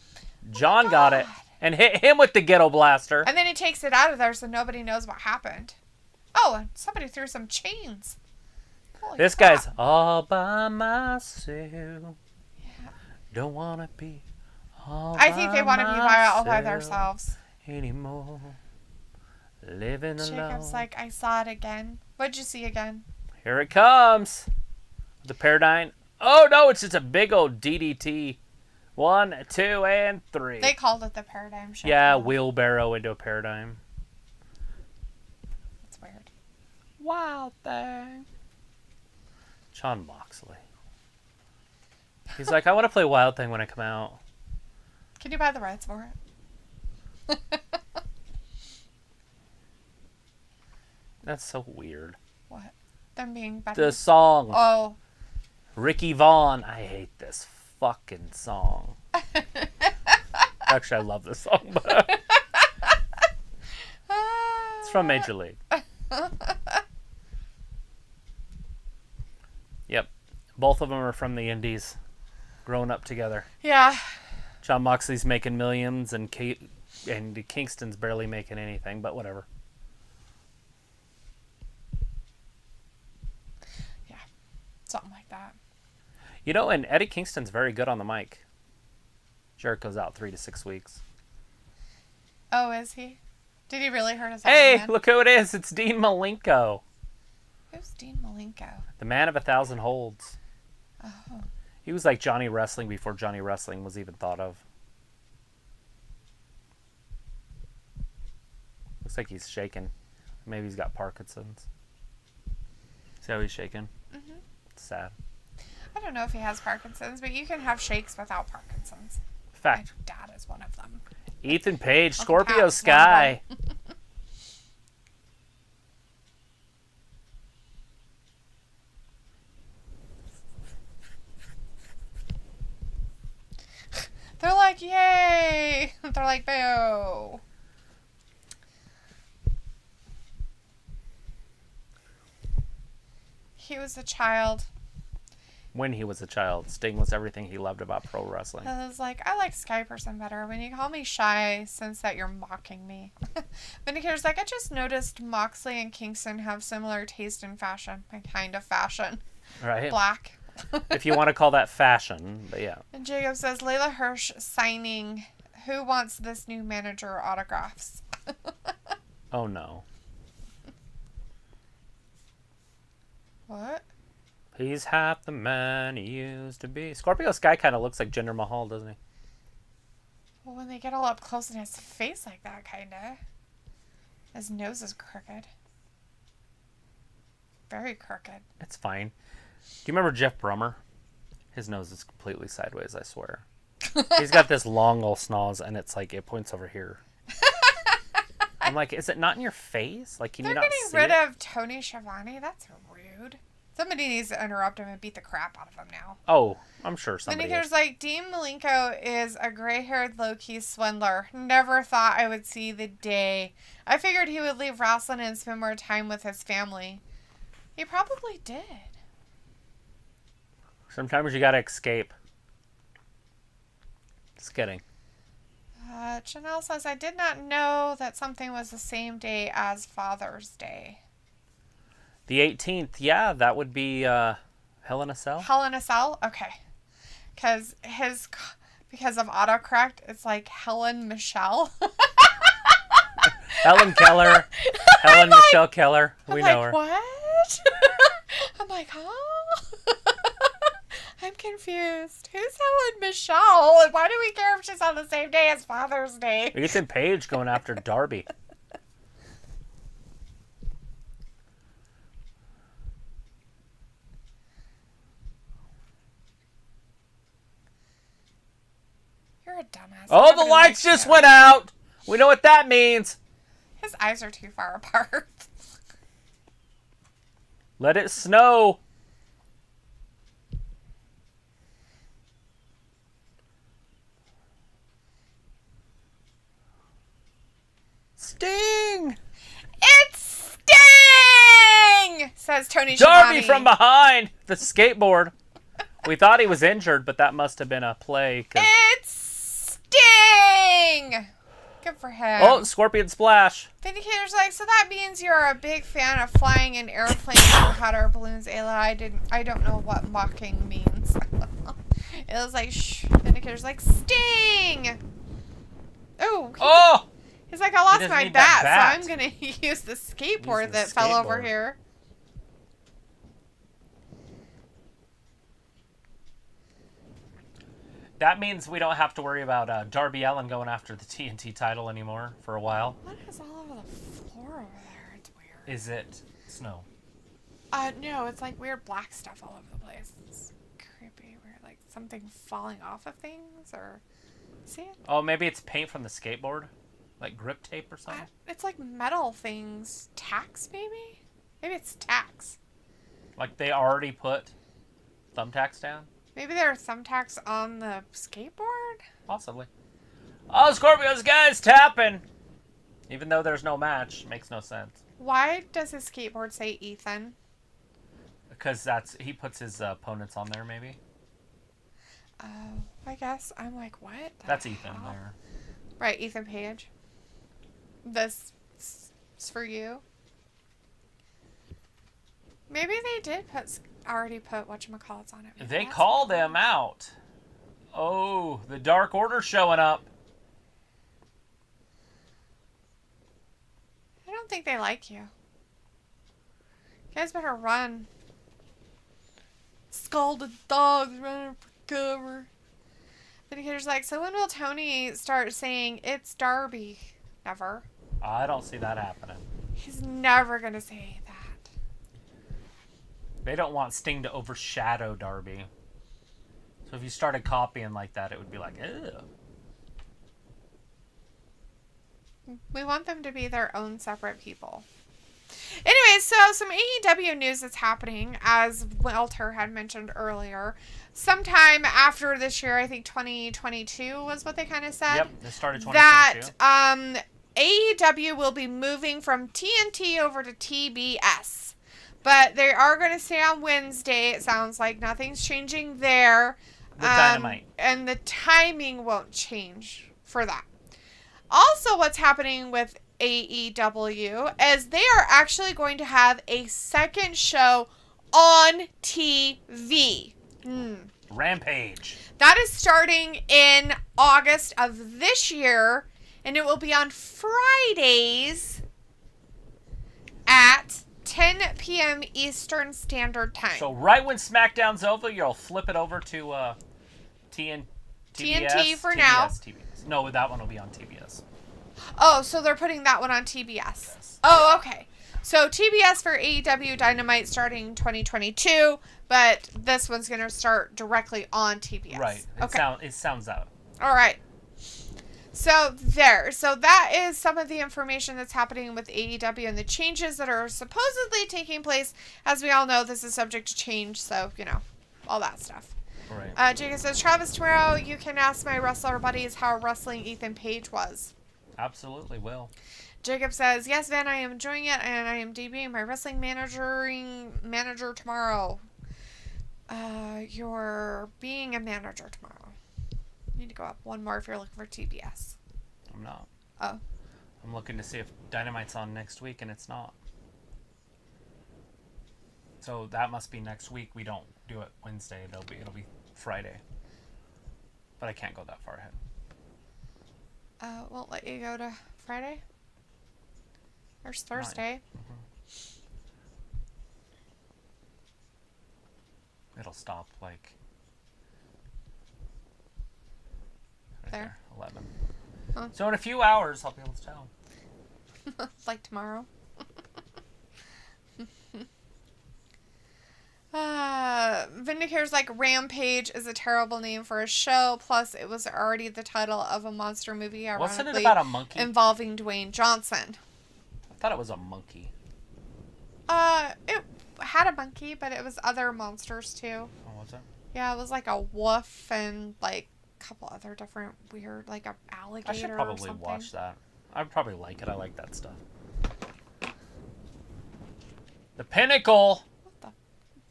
John got it and hit him with the Ghetto Blaster. And then he takes it out of there so nobody knows what happened. Oh, and somebody threw some chains. Holy This crap. guy's all by myself. Yeah. Don't want to be I think they want to be all by themselves. Anymore. Living alone. Jacob's like, I saw it again. What'd you see again? Here it comes. The Paradigm. Oh, no, it's just a big old DDT. 1, 2, and 3. They called it the Paradigm Shift. Yeah, wheelbarrow into a Paradigm. That's weird. Wild thing. Jon Moxley. He's like, I want to play Wild Thing when I come out. Can you buy the rights for it? That's so weird. What? Them being better? The song. Oh. Ricky Vaughn. I hate this fucking song. Actually, I love this song, but it's from Major League. Yep. Both of them are from the Indies. Growing up together. Yeah. Jon Moxley's making millions and Kingston's barely making anything, but whatever. Yeah. Something like that. You know, and Eddie Kingston's very good on the mic. Jericho's out 3 to 6 weeks. Oh, is he? Did he really hurt his Hey, arm? look who it is. It's Dean Malenko. Who's Dean Malenko? The man of 1,000 holds. Oh. He was like Johnny Wrestling before Johnny Wrestling was even thought of. Looks like he's shaking. Maybe he's got Parkinson's. See how he's shaking? Mm-hmm. It's sad. I don't know if he has Parkinson's, but you can have shakes without Parkinson's. Fact. My dad is one of them. Ethan Page, Uncle Scorpio Pat's Sky. They're like, yay! They're like, boo! He was a child. When he was a child, Sting was everything he loved about pro wrestling. I was like, I like Sky Person better. When you call me shy, sense that you're mocking me. Vindicator's like, I just noticed Moxley and Kingston have similar taste in fashion. My kind of fashion. Right. Black. If you want to call that fashion, but yeah. And Jacob says, Layla Hirsch signing. Who wants this new manager autographs? Oh no. What? He's half the man he used to be. Scorpio Sky kind of looks like Jinder Mahal, doesn't he? Well, when they get all up close in his face like that, kind of. His nose is crooked. Very crooked. It's fine. Do you remember Jeff Brummer? His nose is completely sideways, I swear. He's got this long old snoz, and it's like, it points over here. I'm like, is it not in your face? Like, can you not see it? They're getting rid of Tony Schiavone? That's rude. Somebody needs to interrupt him and beat the crap out of him now. Oh, I'm sure somebody Then is. there's like, Dean Malenko is a gray-haired low-key swindler. Never thought I would see the day. I figured he would leave wrestling and spend more time with his family. He probably did. Sometimes you gotta escape. Just kidding. Janelle says, I did not know that something was the same day as Father's Day. The 18th, yeah, that would be Hell in a Cell. Hell in a Cell? Okay. Because of autocorrect, it's like Helen Michelle. Helen Keller. Helen Michelle Keller. We know her. What? I'm like, huh? I'm confused. Who's Helen Michelle? And why do we care if she's on the same day as Father's Day? Ethan Page going after Darby. You're a dumbass. Oh, the lights just went out. We know what that means. His eyes are too far apart. Let it snow. Sting! It's Sting! Says Tony Schiavone. Darby from behind the skateboard. We thought he was injured, but that must have been a play. It's Sting! Good for him. Oh, Scorpion Splash. Vindicator's like, so that means you're a big fan of flying in airplanes or hot air balloons, Ayla. I don't know what mocking means. It was like, shh. Vindicator Vindicator's like, Sting! Oh! Oh! He's like, I lost my bat, so I'm going to use the skateboard that fell over here. That means we don't have to worry about Darby Allin going after the TNT title anymore for a while. What is all over the floor over there? It's weird. Is it snow? No, it's like weird black stuff all over the place. It's creepy. Weird, like something falling off of things, or see it? Oh, maybe it's paint from the skateboard, like grip tape or something. It's like metal things. Tacks, maybe? Maybe it's tacks. Like they already put thumbtacks down. Maybe there are thumbtacks on the skateboard? Possibly. Oh, Scorpio's guy's tapping! Even though there's no match. Makes no sense. Why does his skateboard say Ethan? Because he puts his opponents on there, maybe. I guess. I'm like, what? That's Ethan there. Right, Ethan Page. This is for you. Maybe they did already put whatchamacallits on it. Maybe they call them out. Oh, the Dark Order showing up. I don't think they like you. You guys better run. Scalded dogs running for cover. Vindicator's like, so when will Tony start saying it's Darby? Never. I don't see that happening. He's never going to say that. They don't want Sting to overshadow Darby. So if you started copying like that, it would be like, ew. We want them to be their own separate people. Anyway, so some AEW news that's happening, as Walter had mentioned earlier. Sometime after this year, I think 2022 was what they kind of said. Yep, they started 2022. That AEW will be moving from TNT over to TBS. But they are going to stay on Wednesday. It sounds like nothing's changing there. With Dynamite. And the timing won't change for that. Also, what's happening with AEW is they are actually going to have a second show on TV. Rampage. That is starting in August of this year, and it will be on Fridays at 10 p.m. Eastern Standard Time. So right when SmackDown's over, you'll flip it over to TNT for now. TBS. No, that one will be on TBS. Oh, so they're putting that one on TBS. Yes. Oh, okay. So TBS for AEW Dynamite starting 2022, but this one's going to start directly on TBS. Right. It sounds out. All right. So there. So that is some of the information that's happening with AEW and the changes that are supposedly taking place. As we all know, this is subject to change, so, all that stuff. Right. Jacob says, Travis, tomorrow you can ask my wrestler buddies how wrestling Ethan Page was. Absolutely will. Jacob says, yes, Van, I am enjoying it, and I am debuting my wrestling manager tomorrow. You're being a manager tomorrow. You need to go up one more if you're looking for TBS. I'm not. Oh. I'm looking to see if Dynamite's on next week, and it's not. So that must be next week. We don't do it Wednesday. It'll be Friday. But I can't go that far ahead. Won't let you go to Friday? There's Thursday. Mm-hmm. It'll stop like right there. 11. Huh. So in a few hours, I'll be able to tell. Like tomorrow. Vindicator's like, Rampage is a terrible name for a show. Plus, it was already the title of a monster movie. Wasn't it about a monkey? Involving Dwayne Johnson. I thought it was a monkey. It had a monkey, but it was other monsters too. Oh, was it? Yeah, it was like a wolf and like a couple other different weird, like a alligator. I should probably watch that. I'd probably like it. I like that stuff. The Pinnacle. What the?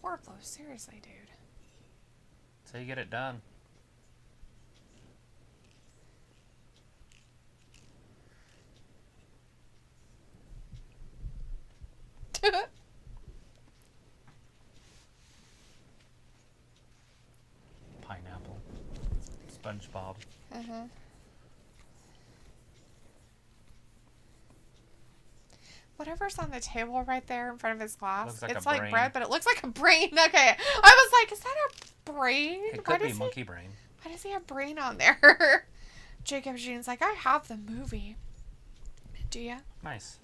Wardlow, seriously, dude. That's how you get it done. SpongeBob. Uh-huh. Whatever's on the table right there in front of his glass. It's like bread, but it looks like a brain. Okay. I was like, is that a brain? It could be monkey brain. Why does he have brain on there? Jacob Jean's like, I have the movie. Do ya? Nice.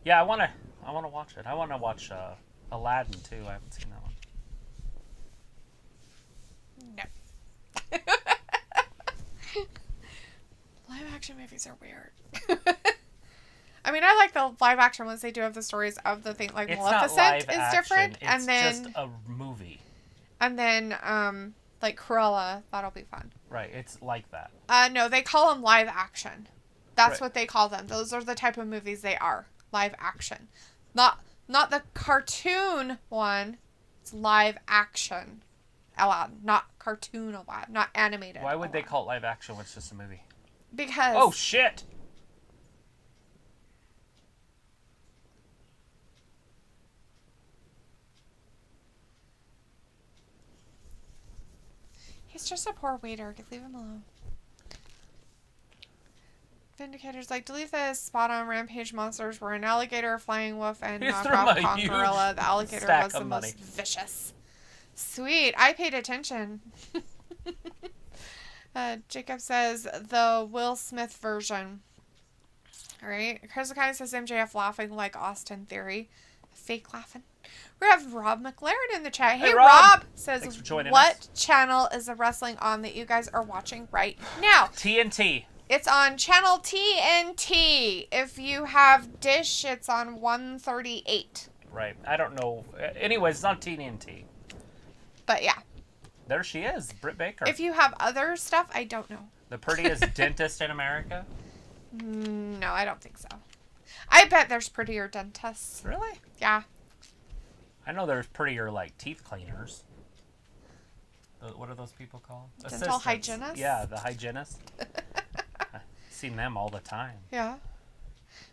Yeah, I wanna watch it. I wanna watch Aladdin too. I haven't seen that one. No. Live action movies are weird. I mean, I like the live action ones. They do have the stories of the thing. Like it's Maleficent is different, it's and then just a movie. And then like Cruella, that'll be fun. Right, it's like that. No, they call them live action. That's right. what they call them. Those are the type of movies they are. Live action. Not the cartoon one. It's live action. Aladdin. Not cartoon Aladdin. Not animated. Why would Aladdin. they call it live action when it's just a movie? Because... Oh, shit! He's just a poor waiter. Leave him alone. Vindicator's like, delete this. Spot on. Rampage monsters were an alligator, a flying wolf, and knockoff Kong gorilla. The alligator was the most vicious. Sweet. I paid attention. Jacob says the Will Smith version. Alright. Chris Akai says MJF laughing like Austin Theory. Fake laughing. We have Rob McLaren in the chat. Hey, Rob says, what channel is the wrestling on that you guys are watching right now? TNT. It's on channel TNT. If you have Dish, it's on 138. Right. I don't know. Anyways, it's on TNT. But yeah. There she is, Britt Baker. If you have other stuff, I don't know. The prettiest dentist in America? No, I don't think so. I bet there's prettier dentists. Really? Yeah. I know there's prettier, like, teeth cleaners. What are those people called? Dental hygienists? Yeah, the hygienists. I've seen them all the time. Yeah.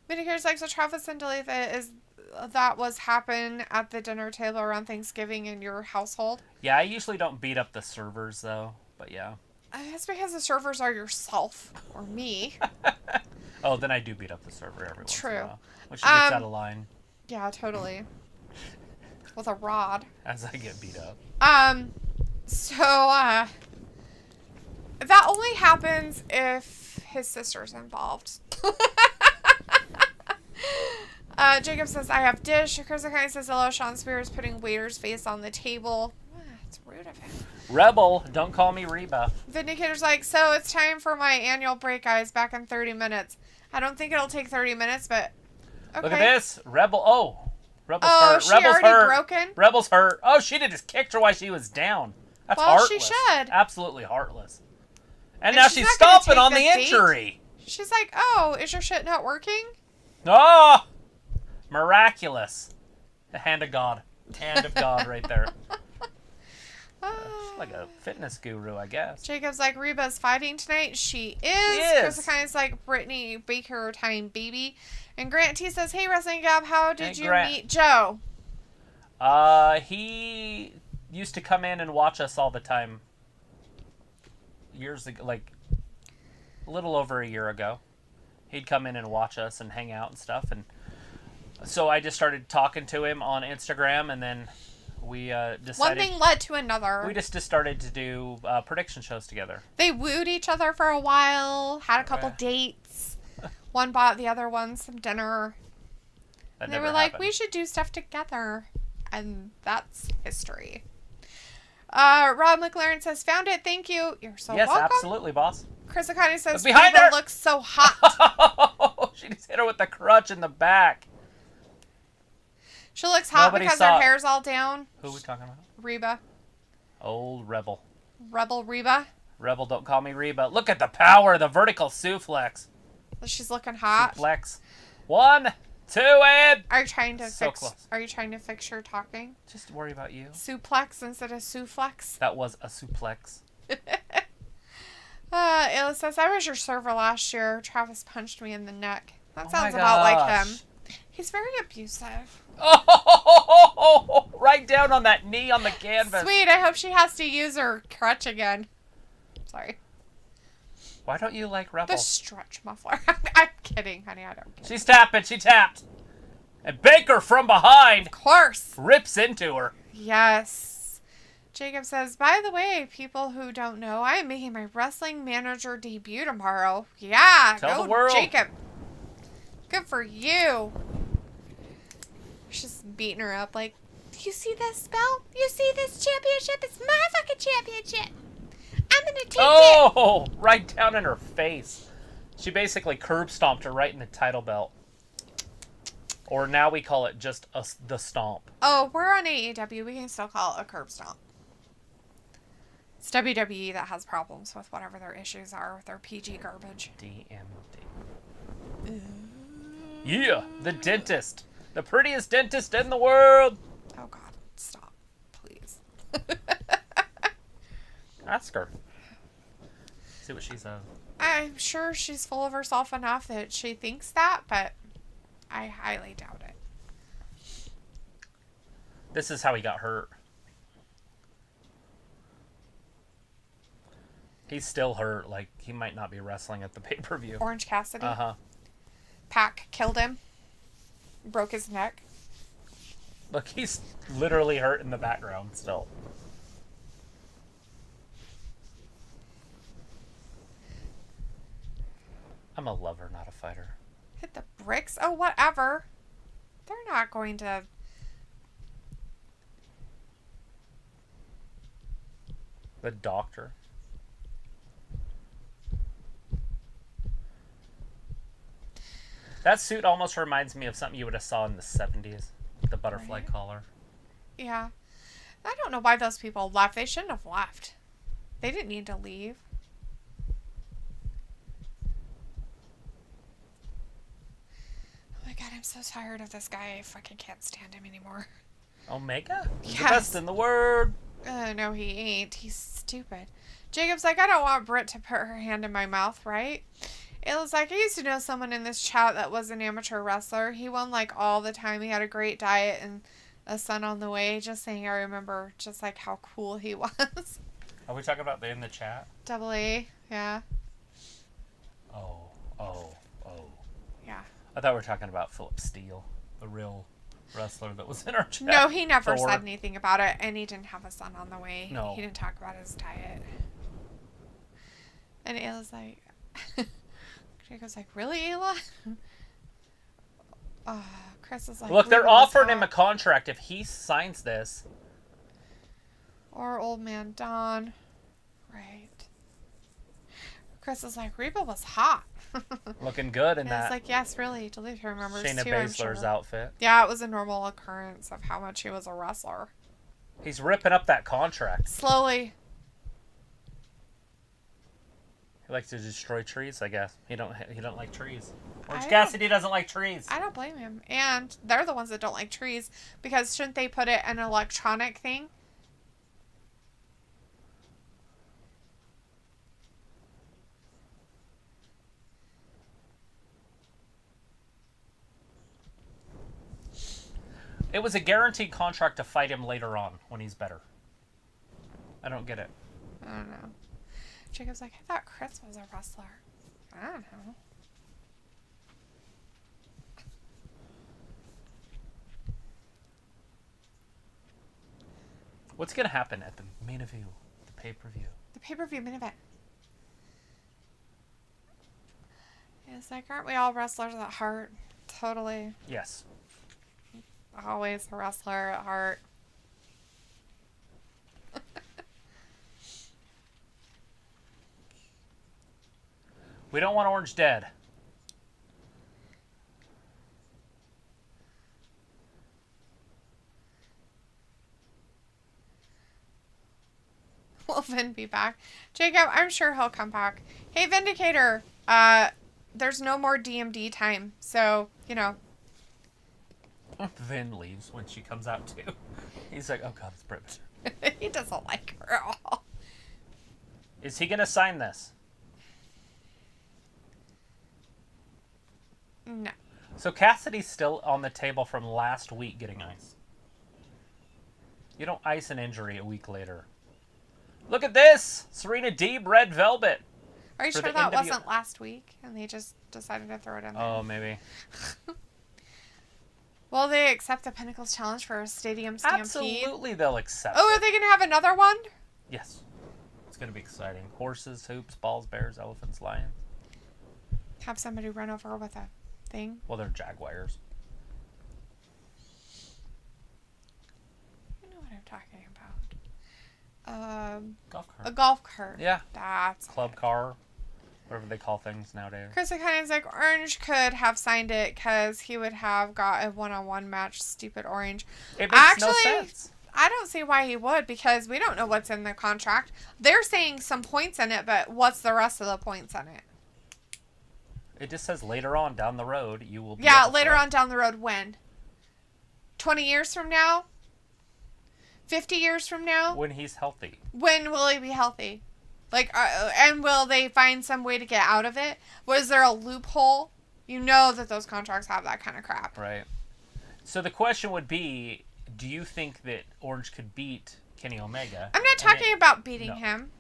Minicare's like, so Travis and Dalitha, that was happen at the dinner table around Thanksgiving in your household? Yeah, I usually don't beat up the servers, though. But yeah. That's because the servers are yourself. Or me. Oh, then I do beat up the server every once in a while. When she gets out of line. Yeah, totally. With a rod. As I get beat up. So, that only happens if his sister's involved. Jacob says, I have Dish. Chris Akai says, hello, Sean Spears putting waiter's face on the table. It's rude of him. Rebel, don't call me Reba. Vindicator's like, so it's time for my annual break, guys. Back in 30 minutes. I don't think it'll take 30 minutes, but okay. Look at this. Rebel. Oh. Rebel's hurt. Rebel's she already hurt. Broken? Rebel's hurt. Oh, she just kicked her while she was down. That's heartless. She should. Absolutely heartless. And now she's stomping on the injury. She's like, oh, is your shit not working? Oh! Miraculous. The hand of God. Hand of God right there. She's like a fitness guru, I guess. Jacob's like, Reba's fighting tonight. She is. Chris kind of like Brittany Baker time baby. And Grant T says, hey, Wrestling Gab, how did you meet Joe? He used to come in and watch us all the time. Years ago, like a little over a year ago. He'd come in and watch us and hang out and stuff. And so I just started talking to him on Instagram, and then we decided... One thing led to another. We just started to do prediction shows together. They wooed each other for a while, had a couple dates. One bought the other one some dinner. And they were like, we should do stuff together. And that's history. Rob McLaren says, found it. Thank you. You're so welcome. Yes, absolutely, boss. Chris Akani says, behind her looks so hot. She just hit her with the crutch in the back. She looks hot because her hair's all down. Who are we talking about? Reba. Old Rebel. Rebel Reba. Rebel, don't call me Reba. Look at the power of the vertical suplex. She's looking hot. Suplex. 1, 2, and... Are you trying to close. Are you trying to fix your talking? Just worry about you. Suplex instead of suplex. That was a suplex. Ayla says, I was your server last year. Travis punched me in the neck. That sounds about like him. He's very abusive. Oh, right down on that knee on the canvas. Sweet, I hope she has to use her crutch again. Sorry. Why don't you like Rebel? The stretch muffler. I'm kidding, honey. I don't care. She's tapping. She tapped. And Baker from behind. Of course. Rips into her. Yes. Jacob says, by the way, people who don't know, I am making my wrestling manager debut tomorrow. Yeah. Tell the world. Jacob. Good for you. She's beating her up like, you see this belt? You see this championship? It's my fucking championship. I'm going to take it. Oh, right down in her face. She basically curb stomped her right in the title belt. Or now we call it just the stomp. Oh, we're on AEW. We can still call it a curb stomp. It's WWE that has problems with whatever their issues are with their PG garbage. DMD. Yeah, the dentist. The prettiest dentist in the world. Oh, God. Stop. Please. Ask her. See what she says. I'm sure she's full of herself enough that she thinks that, but I highly doubt it. This is how he got hurt. He's still hurt. Like, he might not be wrestling at the pay-per-view. Orange Cassidy? Uh-huh. Pac killed him. Broke his neck. Look, he's literally hurt in the background still. I'm a lover, not a fighter. Hit the bricks? Oh, whatever. They're not going to... The doctor. That suit almost reminds me of something you would have saw in the 70s. The butterfly Right. collar. Yeah. I don't know why those people left. They shouldn't have left. They didn't need to leave. Oh my God, I'm so tired of this guy. I fucking can't stand him anymore. Omega? He's the Yes. best in the world. No, he ain't. He's stupid. Jacob's like, I don't want Britt to put her hand in my mouth, right? It was like, I used to know someone in this chat that was an amateur wrestler. He won, like, all the time. He had a great diet and a son on the way. Just saying, I remember just, like, how cool he was. Are we talking about in the chat? Double A, yeah. Oh. Yeah. I thought we were talking about Philip Steele, the real wrestler that was in our chat. No, he never Thor. said anything about it, and he didn't have a son on the way. No. He didn't talk about his diet. And Ayla's like... Jacob's like, really, Ayla? Chris is like... Look, they're "Leave him as offering him a hot." contract if he signs this. Or old man Don. Right. Chris is like, Reba was hot. Looking good in And that it's like, yes, really. Duluth remembers Shayna too, I'm Baszler's sure. outfit. Yeah, it was a normal occurrence of how much he was a wrestler. He's ripping up that contract. Slowly. He likes to destroy trees, I guess. He don't like trees. Orange I Cassidy doesn't like trees. I don't blame him. And they're the ones that don't like trees, because shouldn't they put it an electronic thing? It was a guaranteed contract to fight him later on when he's better. I don't get it. I don't know. Jacob's like, I thought Chris was a wrestler. I don't know. What's going to happen at the main event, the pay-per-view? The pay-per-view main event. It's like, aren't we all wrestlers at heart? Totally. Yes. Always a wrestler at heart. We don't want Orange dead. Will Vin be back? Jacob, I'm sure he'll come back. Hey, Vindicator, there's no more DMD time, so, you know. Vin leaves when she comes out, too. He's like, oh, God, it's Brit. He doesn't like her at all. Is he going to sign this? No. So Cassidy's still on the table from last week getting ice. You don't ice an injury a week later. Look at this! Serena Deeb, red velvet. Are you sure that wasn't last week and they just decided to throw it in there? Oh, maybe. Will they accept the Pinnacles Challenge for a Stadium Stampede? Absolutely, they'll accept it. Oh, are they going to have another one? Yes. It's going to be exciting. Horses, hoops, balls, bears, elephants, lions. Have somebody run over with a thing? Well, they're jaguars. You know what I'm talking about. Golf cart. A golf cart. Yeah. That's Club car. Whatever they call things nowadays. Chris O'Connor's like, Orange could have signed it because he would have got a one-on-one match. Stupid Orange. It makes no sense. I don't see why he would, because we don't know what's in the contract. They're saying some points in it, but what's the rest of the points in it? It just says later on down the road you will be. Yeah, later on down the road when? 20 years from now? 50 years from now? When he's healthy. When will he be healthy? Like, and will they find some way to get out of it? Was there a loophole? You know that those contracts have that kind of crap. Right. So the question would be, do you think that Orange could beat Kenny Omega? I'm not talking about beating him.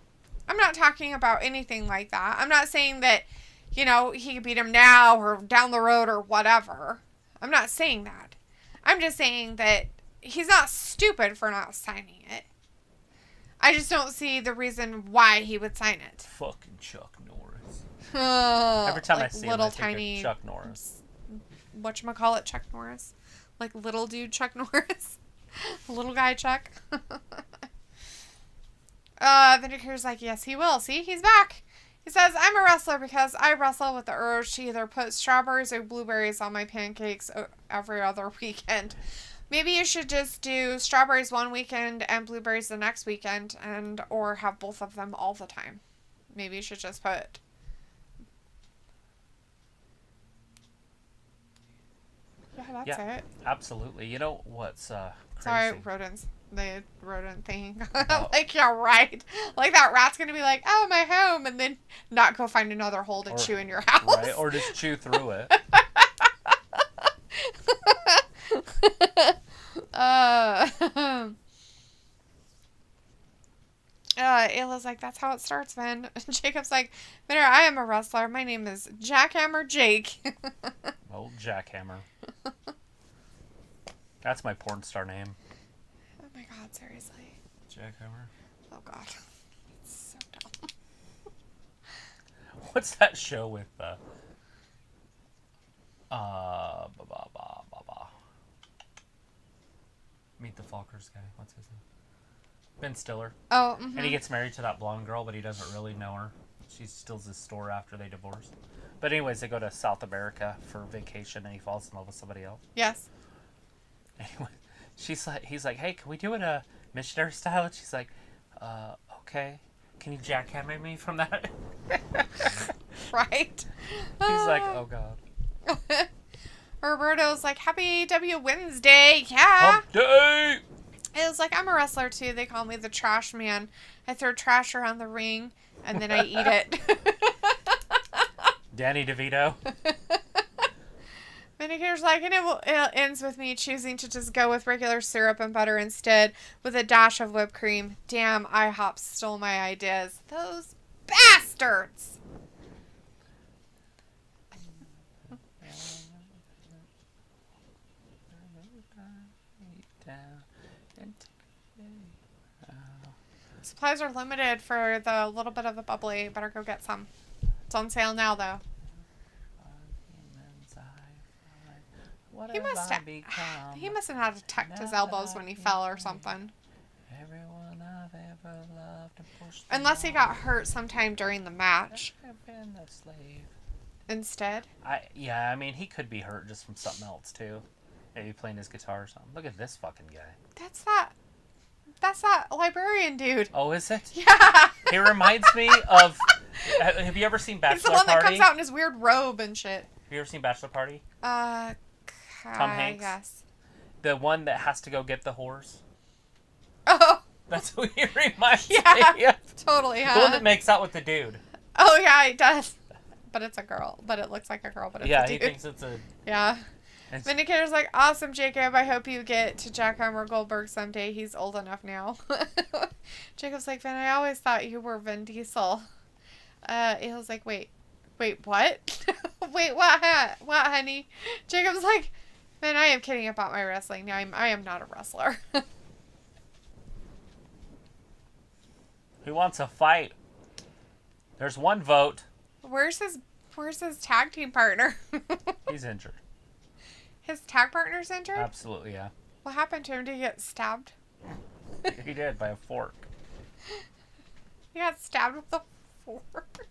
I'm not talking about anything like that. I'm not saying that, you know, he could beat him now or down the road or whatever. I'm not saying that. I'm just saying that he's not stupid for not signing it. I just don't see the reason why he would sign it. Fucking Chuck Norris. Every time I see him, I think of Chuck Norris. Whatchamacallit, Chuck Norris. Like little dude Chuck Norris. Little guy Chuck. Vindicator's like, yes, he will. See, he's back. He says, I'm a wrestler because I wrestle with the urge to either put strawberries or blueberries on my pancakes every other weekend. Maybe you should just do strawberries one weekend and blueberries the next weekend, or have both of them all the time. Maybe you should just put... Yeah, it. Absolutely. You know what's crazy? Sorry, rodents. The rodent thing. Like, yeah, right. Like that rat's going to be like, oh, my home, and then not go find another hole to chew in your house. Right, or just chew through it. Ayla's like, that's how it starts, man. And Jacob's like, Minner, I am a wrestler. My name is Jackhammer Jake. Old Jackhammer. That's my porn star name. Oh my god, seriously. Jackhammer. Oh god. It's so dumb. What's that show with Meet the Fockers guy. What's his name? Ben Stiller. Oh, mm-hmm. And he gets married to that blonde girl, but he doesn't really know her. She steals his store after they divorce. But anyways, they go to South America for vacation, and he falls in love with somebody else. Yes. Anyway, he's like, hey, can we do it missionary style? And she's like, okay. Can you jackhammer me from that? Right. He's like, oh god. Roberto's like, happy AEW Wednesday. Yeah. Hump day. It was like, I'm a wrestler too. They call me the trash man. I throw trash around the ring and then I eat it. Danny DeVito. Vindicator's like, and it ends with me choosing to just go with regular syrup and butter instead with a dash of whipped cream. Damn, IHOP stole my ideas. Those bastards. Supplies are limited for the little bit of the bubbly. Better go get some. It's on sale now, though. He must have had to tuck his elbows when he fell or something. Unless he got hurt sometime during the match. Instead. I mean, he could be hurt just from something else, too. Maybe playing his guitar or something. Look at this fucking guy. That's that librarian dude. Oh, is it? Yeah. He reminds me of... Have you ever seen Bachelor Party? He's the one that comes out in his weird robe and shit. Have you ever seen Bachelor Party? Tom Hanks? Yes. The one that has to go get the horse? Oh. That's who he reminds me of. of. Totally, huh? The one that makes out with the dude. Oh, yeah, he does. but it's a girl. But it looks like a girl, but it's a Yeah, dude. he thinks it's a... Yeah. Vindicator's like, awesome, Jacob. I hope you get to Jackhammer Goldberg someday. He's old enough now. Jacob's like, Vin, I always thought you were Vin Diesel. Eel's like, wait, what? Wait, what, honey? Jacob's like, Vin, I am kidding about my wrestling. I am not a wrestler. Who wants a fight? There's one vote. Where's his tag team partner? He's injured. His tag partner's injured? Absolutely, yeah. What happened to him? Did he get stabbed? He did, by a fork. He got stabbed with a fork.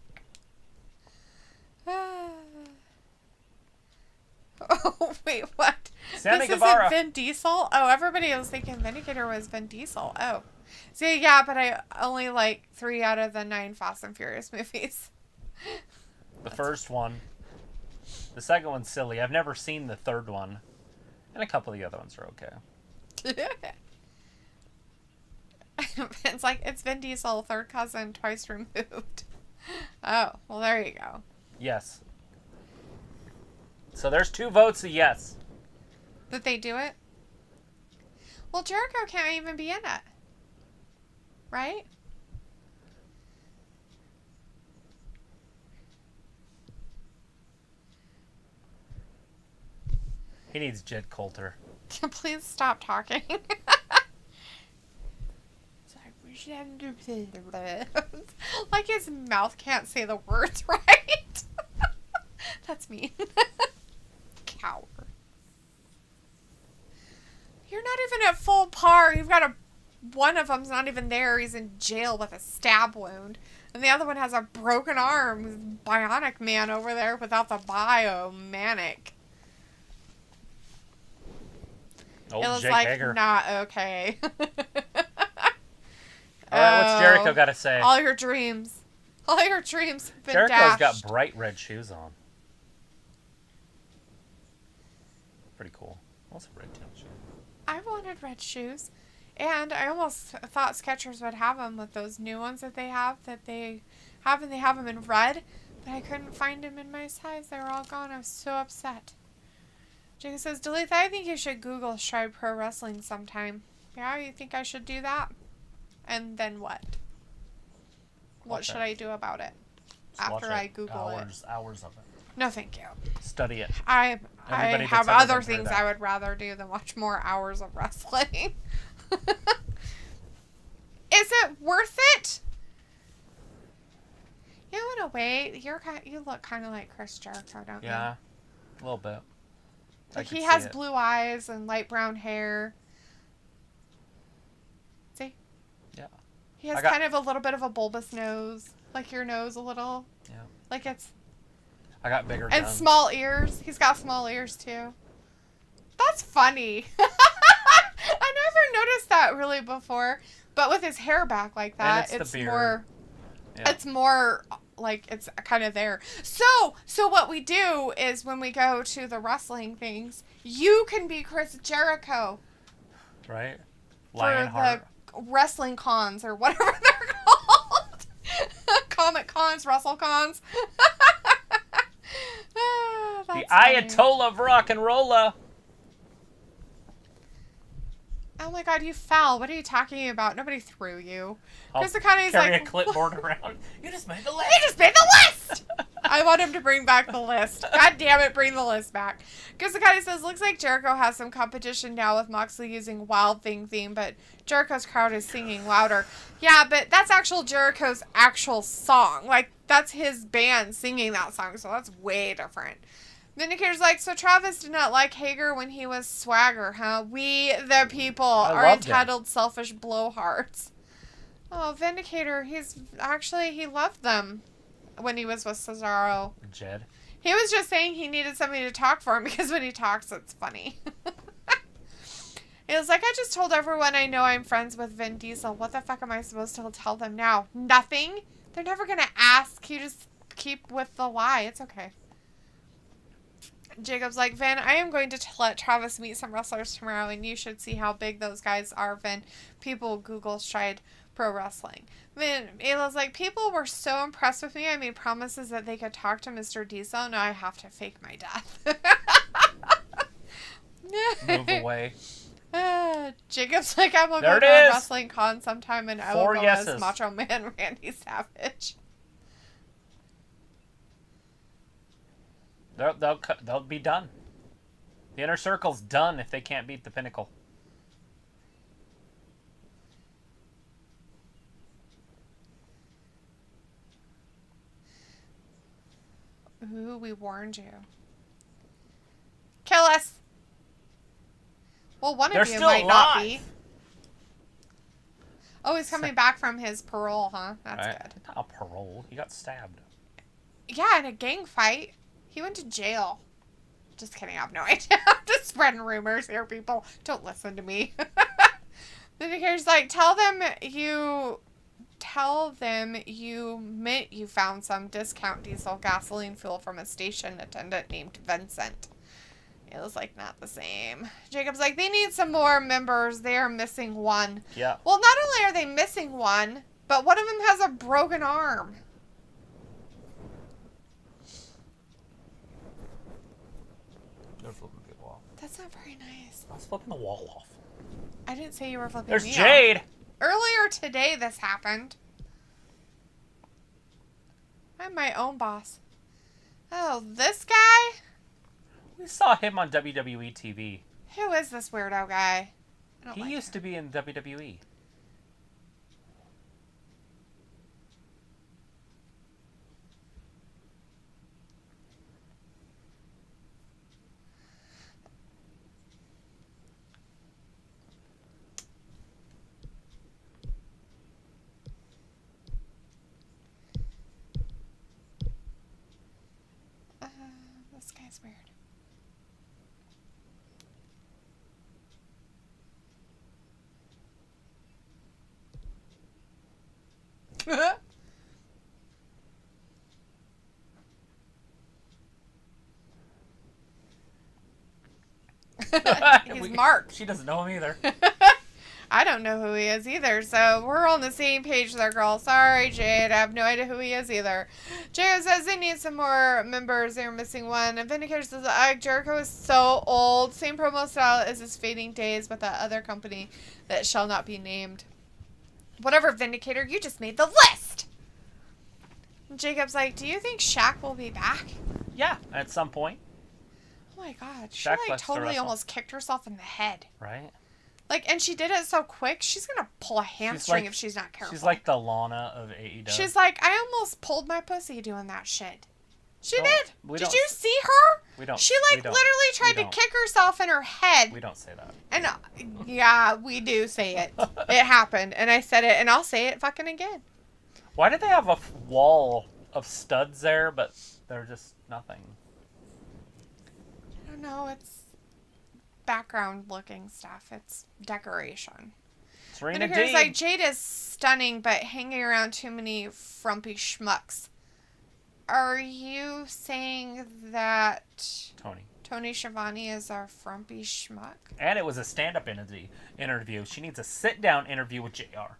Oh, wait, what? Sammy This Guevara. isn't Vin Diesel? Oh, everybody was thinking Vindicator was Vin Diesel. Oh. See, yeah, but I only like 3 out of the 9 Fast and Furious movies. The first one. The second one's silly. I've never seen the third one. And a couple of the other ones are okay. It's like, it's Vin Diesel, third cousin, twice removed. Oh, well, there you go. Yes. So there's 2 votes of yes. That they do it? Well, Jericho can't even be in it. Right? He needs Jed Coulter. Please stop talking. Like his mouth can't say the words right. That's mean. Coward. You're not even at full par. You've got one of them's not even there. He's in jail with a stab wound. And the other one has a broken arm. Bionic Man over there without the biomanic. Old It was Jake like Hager. not okay. All right, what's Jericho got to say? All your dreams have been Jericho's dashed. got bright red shoes on. Pretty cool. Also red tail shoes. I wanted red shoes, and I almost thought Skechers would have them with those new ones that they have, and they have them in red, but I couldn't find them in my size. They were all gone. I was so upset. Jacob says, Duluth, I think you should Google Stride Pro Wrestling sometime. Yeah, you think I should do that? And then what? What should I do about it? After I Google it. Hours of it. No, thank you. Study it. I Everybody have that's ever other been through things that. I would rather do than watch more hours of wrestling. Is it worth it? You know, in a way, you look kind of like Chris Jericho, don't you? Yeah, a little bit. Like he has blue eyes and light brown hair. See? Yeah. He has kind of a little bit of a bulbous nose, like your nose a little. Yeah. Like it's. I got bigger And guns. small ears. He's got small ears too. That's funny. I never noticed that really before. But with his hair back like that, it's the beard. more. Yeah. It's more like it's kind of there. So what we do is when we go to the wrestling things, you can be Chris Jericho. Right? Lionheart. For the wrestling cons or whatever they're called. Comic cons, wrestle cons. The Ayatollah of rock and rolla. Oh my god, you fell. What are you talking about? Nobody threw you. I'll carry a clipboard around. You just made the list. You just made the list! I want him to bring back the list. God damn it, bring the list back. Gizakati says, looks like Jericho has some competition now with Moxley using Wild Thing theme, but Jericho's crowd is singing louder. Yeah, but that's Jericho's actual song. Like, that's his band singing that song, so that's way different. Vindicator's like, so Travis did not like Hager when he was Swagger, huh? We, the people, are entitled selfish blowhards. Oh, Vindicator, he loved them when he was with Cesaro. Jed. He was just saying he needed somebody to talk for him because when he talks, it's funny. It was like, I just told everyone I know I'm friends with Vin Diesel. What the fuck am I supposed to tell them now? Nothing? They're never going to ask. You just keep with the lie. It's okay. Jacob's like, Vin, I am going to let Travis meet some wrestlers tomorrow, and you should see how big those guys are, Vin. People Google Stride pro wrestling. I mean, it was like, people were so impressed with me. I made promises that they could talk to Mr. Diesel. Now I have to fake my death. Move away. Jacob's like, I'm going to go to a wrestling con sometime, and I will go as Macho Man Randy Savage. They'll be done. The Inner Circle's done if they can't beat the Pinnacle. Ooh, we warned you. Kill us! Well, one of you might not be. Oh, he's coming back from his parole, huh? That's good. Not a parole. He got stabbed. Yeah, in a gang fight. He went to jail. Just kidding. I have no idea. I'm just spreading rumors here, people. Don't listen to me. Then he's like, tell them you meant you found some discount diesel gasoline fuel from a station attendant named Vincent. It was like, not the same. Jacob's like, they need some more members. They are missing one. Yeah. Well, not only are they missing one, but one of them has a broken arm. They're flipping people off. That's not very nice. I was flipping the wall off. I didn't say you were flipping There's me Jade. off. Earlier today, this happened. I'm my own boss. Oh, this guy? We saw him on WWE TV. Who is this weirdo guy? He used to be in WWE. This guy's weird. He's Mark. She doesn't know him either. I don't know who he is either, so we're on the same page there, girl. Sorry, Jade. I have no idea who he is either. Jericho says they need some more members. They're missing one. And Vindicator says, Jericho is so old. Same promo style as his fading days with that other company that shall not be named. Whatever, Vindicator. You just made the list. And Jacob's like, do you think Shaq will be back? Yeah, at some point. Oh my god. She Shaq like totally almost kicked herself in the head. Right? Like, and she did it so quick, she's going to pull a hamstring if she's not careful. She's like the Lana of AEW. She's like, I almost pulled my pussy doing that shit. She did. Did you see her? We don't. She like literally tried to kick herself in her head. We don't say that. And yeah, we do say it. It happened. And I said it, and I'll say it fucking again. Why did they have a wall of studs there, but they're just nothing? I don't know. It's background looking stuff. It's decoration. Serena and here's like, Jade is stunning, but hanging around too many frumpy schmucks. Are you saying that Tony Schiavone is our frumpy schmuck? And it was a stand-up interview. She needs a sit-down interview with JR.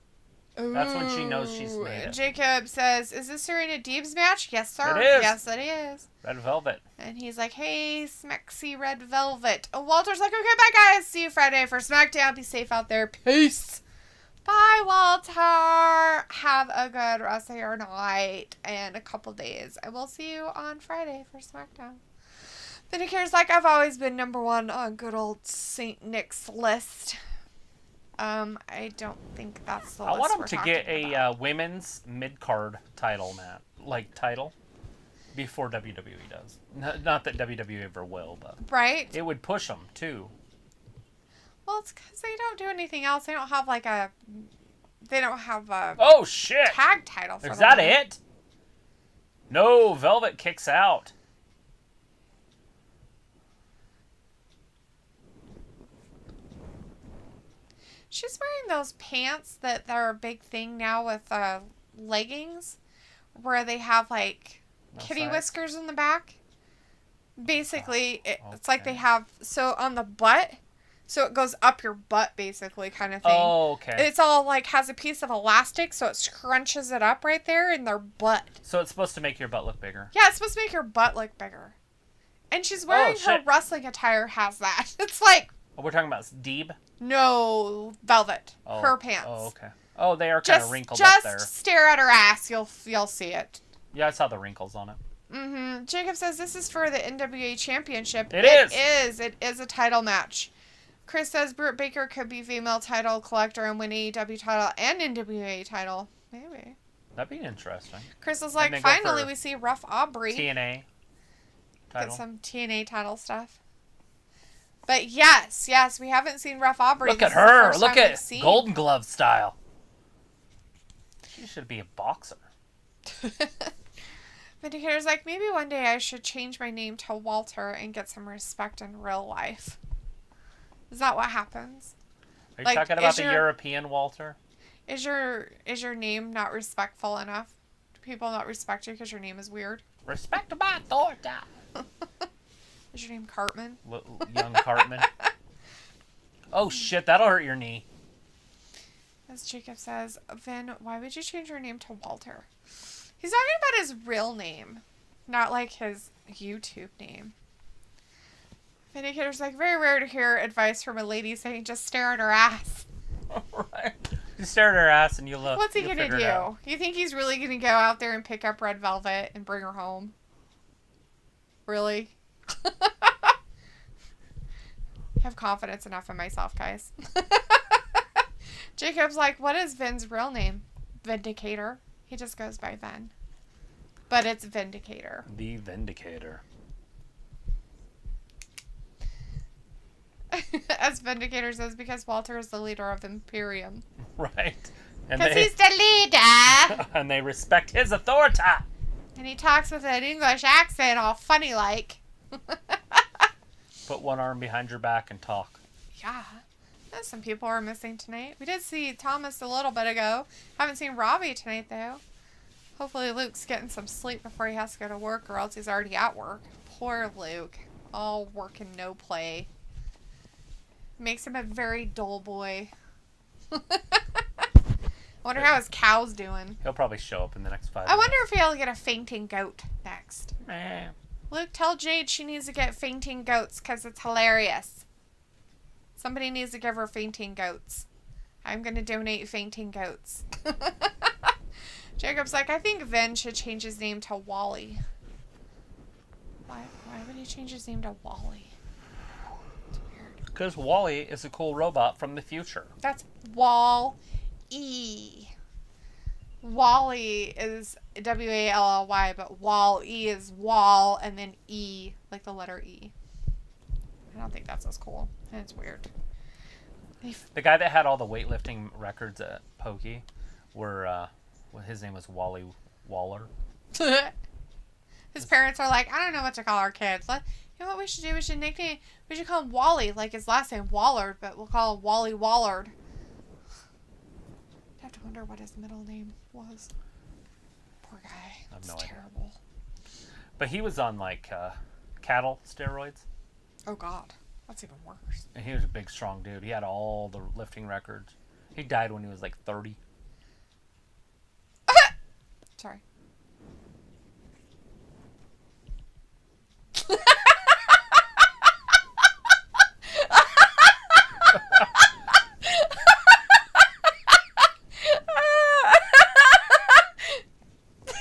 Ooh. That's when she knows she's made it. Jacob says, is this Serena Deeb's match? Yes, sir. It is. Yes, it is. Red Velvet. And he's like, hey, Smexy Red Velvet. Oh, Walter's like, okay, bye, guys. See you Friday for SmackDown. Be safe out there. Peace. Bye, Walter. Have a good rest of your night and a couple days. I will see you on Friday for SmackDown. Vindicator's like, I've always been number one on good old St. Nick's list. I don't think that's the list I want him we're to talking get a about. women's mid-card title, title, before WWE does. Not that WWE ever will, but right? It would push them too. Well, it's because they don't do anything else. They don't have a oh shit tag title. For Is that women. it? No, Velvet kicks out. She's wearing those pants that are a big thing now with leggings, where they have like kitty whiskers in the back. Basically, it's like they have, so on the butt, So it goes up your butt, basically, kind of thing. Oh, okay. It's all, like, has a piece of elastic, so it scrunches it up right there in their butt. So it's supposed to make your butt look bigger. Yeah, it's supposed to make your butt look bigger. And she's wearing her wrestling attire has that. It's like... Oh, we're talking about Deeb? No, Velvet. Oh. Her pants. Oh, okay. Oh, they are kind of wrinkled up there. Just stare at her ass. You'll see it. Yeah, I saw the wrinkles on it. Mm-hmm. Jacob says this is for the NWA Championship. It is. It is a title match. Chris says Britt Baker could be female title collector and win AEW title and NWA title. Maybe. That'd be interesting. Chris is like, finally we see Rough Aubrey. TNA title. Get some TNA title stuff. But yes, we haven't seen Rough Aubrey. Look at her. Look at Golden Glove style. She should be a boxer. Vindicator's like, maybe one day I should change my name to Walter and get some respect in real life. Is that what happens? Are you talking about the European Walter? Is your name not respectful enough? Do people not respect you because your name is weird? Respect my authority. Is your name Cartman? Young Cartman. Oh shit, that'll hurt your knee. As Jacob says, Vin, why would you change your name to Walter? He's talking about his real name, not like his YouTube name. Vindicator's like, very rare to hear advice from a lady saying just stare at her ass. Right. You stare at her ass and you look. What's he going to do? You think he's really going to go out there and pick up Red Velvet and bring her home? Really? Have confidence enough in myself, guys. Jacob's like, what is Vin's real name? Vindicator. He just goes by Vin. But it's Vindicator. The Vindicator. As Vindicator says, because Walter is the leader of Imperium. Right. Because he's the leader. And they respect his authority. And he talks with an English accent all funny like. Put one arm behind your back and talk. Yeah. Some people are missing tonight. We did see Thomas a little bit ago. Haven't seen Robbie tonight, though. Hopefully Luke's getting some sleep before he has to go to work, or else he's already at work. Poor Luke. All work and no play. Makes him a very dull boy. I wonder how his cow's doing. He'll probably show up in the next 5 minutes. I wonder if he'll get a fainting goat next. Man. Luke, tell Jade she needs to get fainting goats because it's hilarious. Somebody needs to give her fainting goats. I'm going to donate fainting goats. Jacob's like, I think Vin should change his name to Wally. Why would he change his name to Wally? It's weird. Because Wally is a cool robot from the future. That's Wall-E. Wally is W-A-L-L-Y, but Wall-E is wall and then E, like the letter E. I don't think that's as cool. And it's weird. The guy that had all the weightlifting records at Pokey his name was Wally Waller. His parents are like, I don't know what to call our kids. You know what we should do? We should call him Wally, like his last name, Wallard, but we'll call him Wally Wallard. I have to wonder what his middle name was. Poor guy. I have It's no idea. terrible. But he was on cattle steroids. Oh God, that's even worse. And he was a big, strong dude. He had all the lifting records. He died when he was like 30. Sorry.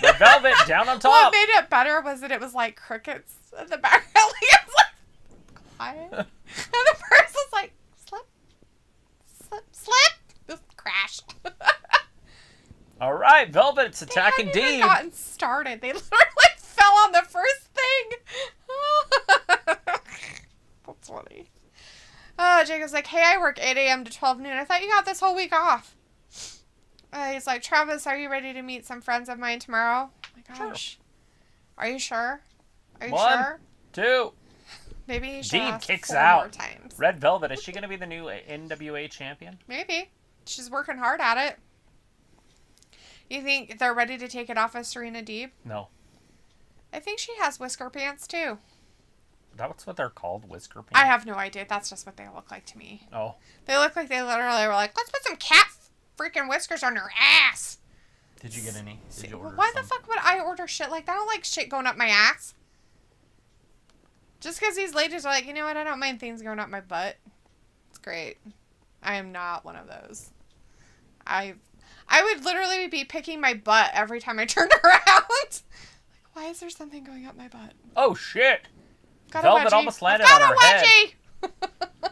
The Velvet down on top. What made it better was that it was like crickets in the background. It was like quiet. And the person's like, slip, slip, slip. Just crash. All right, Velvet's attacking They hadn't Dean. even gotten started. They literally fell on the first thing. That's funny. Oh, Jacob's like, hey, I work 8 a.m. to 12 noon. I thought you got this whole week off. He's like, Travis, are you ready to meet some friends of mine tomorrow? Oh my gosh. Sure. Are you sure? Are you 1, sure? 2. Maybe he should Dean ask kicks 4 out. more times. Red Velvet, is she going to be the new NWA champion? Maybe. She's working hard at it. You think they're ready to take it off of Serena Deeb? No. I think she has whisker pants too. That's what they're called, whisker pants? I have no idea. That's just what they look like to me. Oh. They look like they literally were like, let's put some cat freaking whiskers on your ass. Did you get any? Did you order Why some? the fuck would I order shit like that? I don't like shit going up my ass. Just because these ladies are like, you know what? I don't mind things going up my butt. It's great. I am not one of those. I would literally be picking my butt every time I turned around. Like, why is there something going up my butt? Oh, shit. Got Velvet almost landed on her head.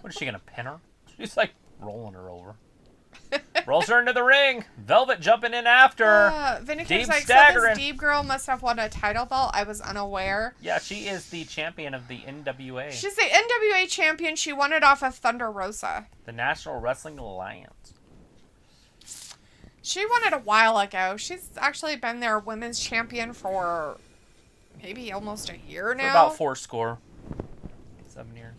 What is she going to pin her? She's like rolling her over. Rolls her into the ring. Velvet jumping in after. Vindicator's Deeb like, staggering. so this Deeb girl must have won a title belt. I was unaware. Yeah, she is the champion of the NWA. She's the NWA champion. She won it off of Thunder Rosa. The National Wrestling Alliance. She won it a while ago. She's actually been their women's champion for maybe almost a year now. For about 4 score. 7 years.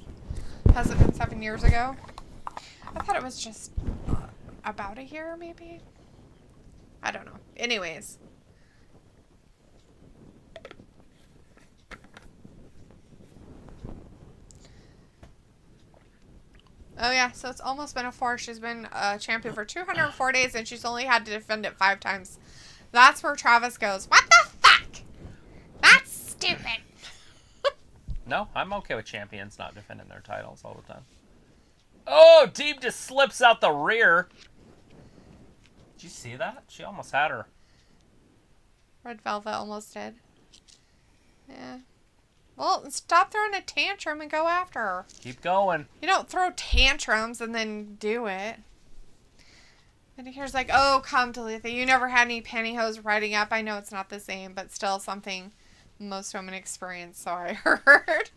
Has it been 7 years ago? I thought it was just about a year, maybe? I don't know. Anyways. Oh, yeah. So it's almost been a 4. She's been a champion for 204 days, and she's only had to defend it 5 times. That's where Travis goes, what the fuck? That's stupid. No, I'm okay with champions not defending their titles all the time. Oh, Deeb just slips out the rear. Did you see that? She almost had her. Red Velvet almost did. Yeah. Well, stop throwing a tantrum and go after her. Keep going. You don't throw tantrums and then do it. And here's like, oh, come Talitha. You never had any pantyhose riding up. I know it's not the same, but still something most women experience, so I heard.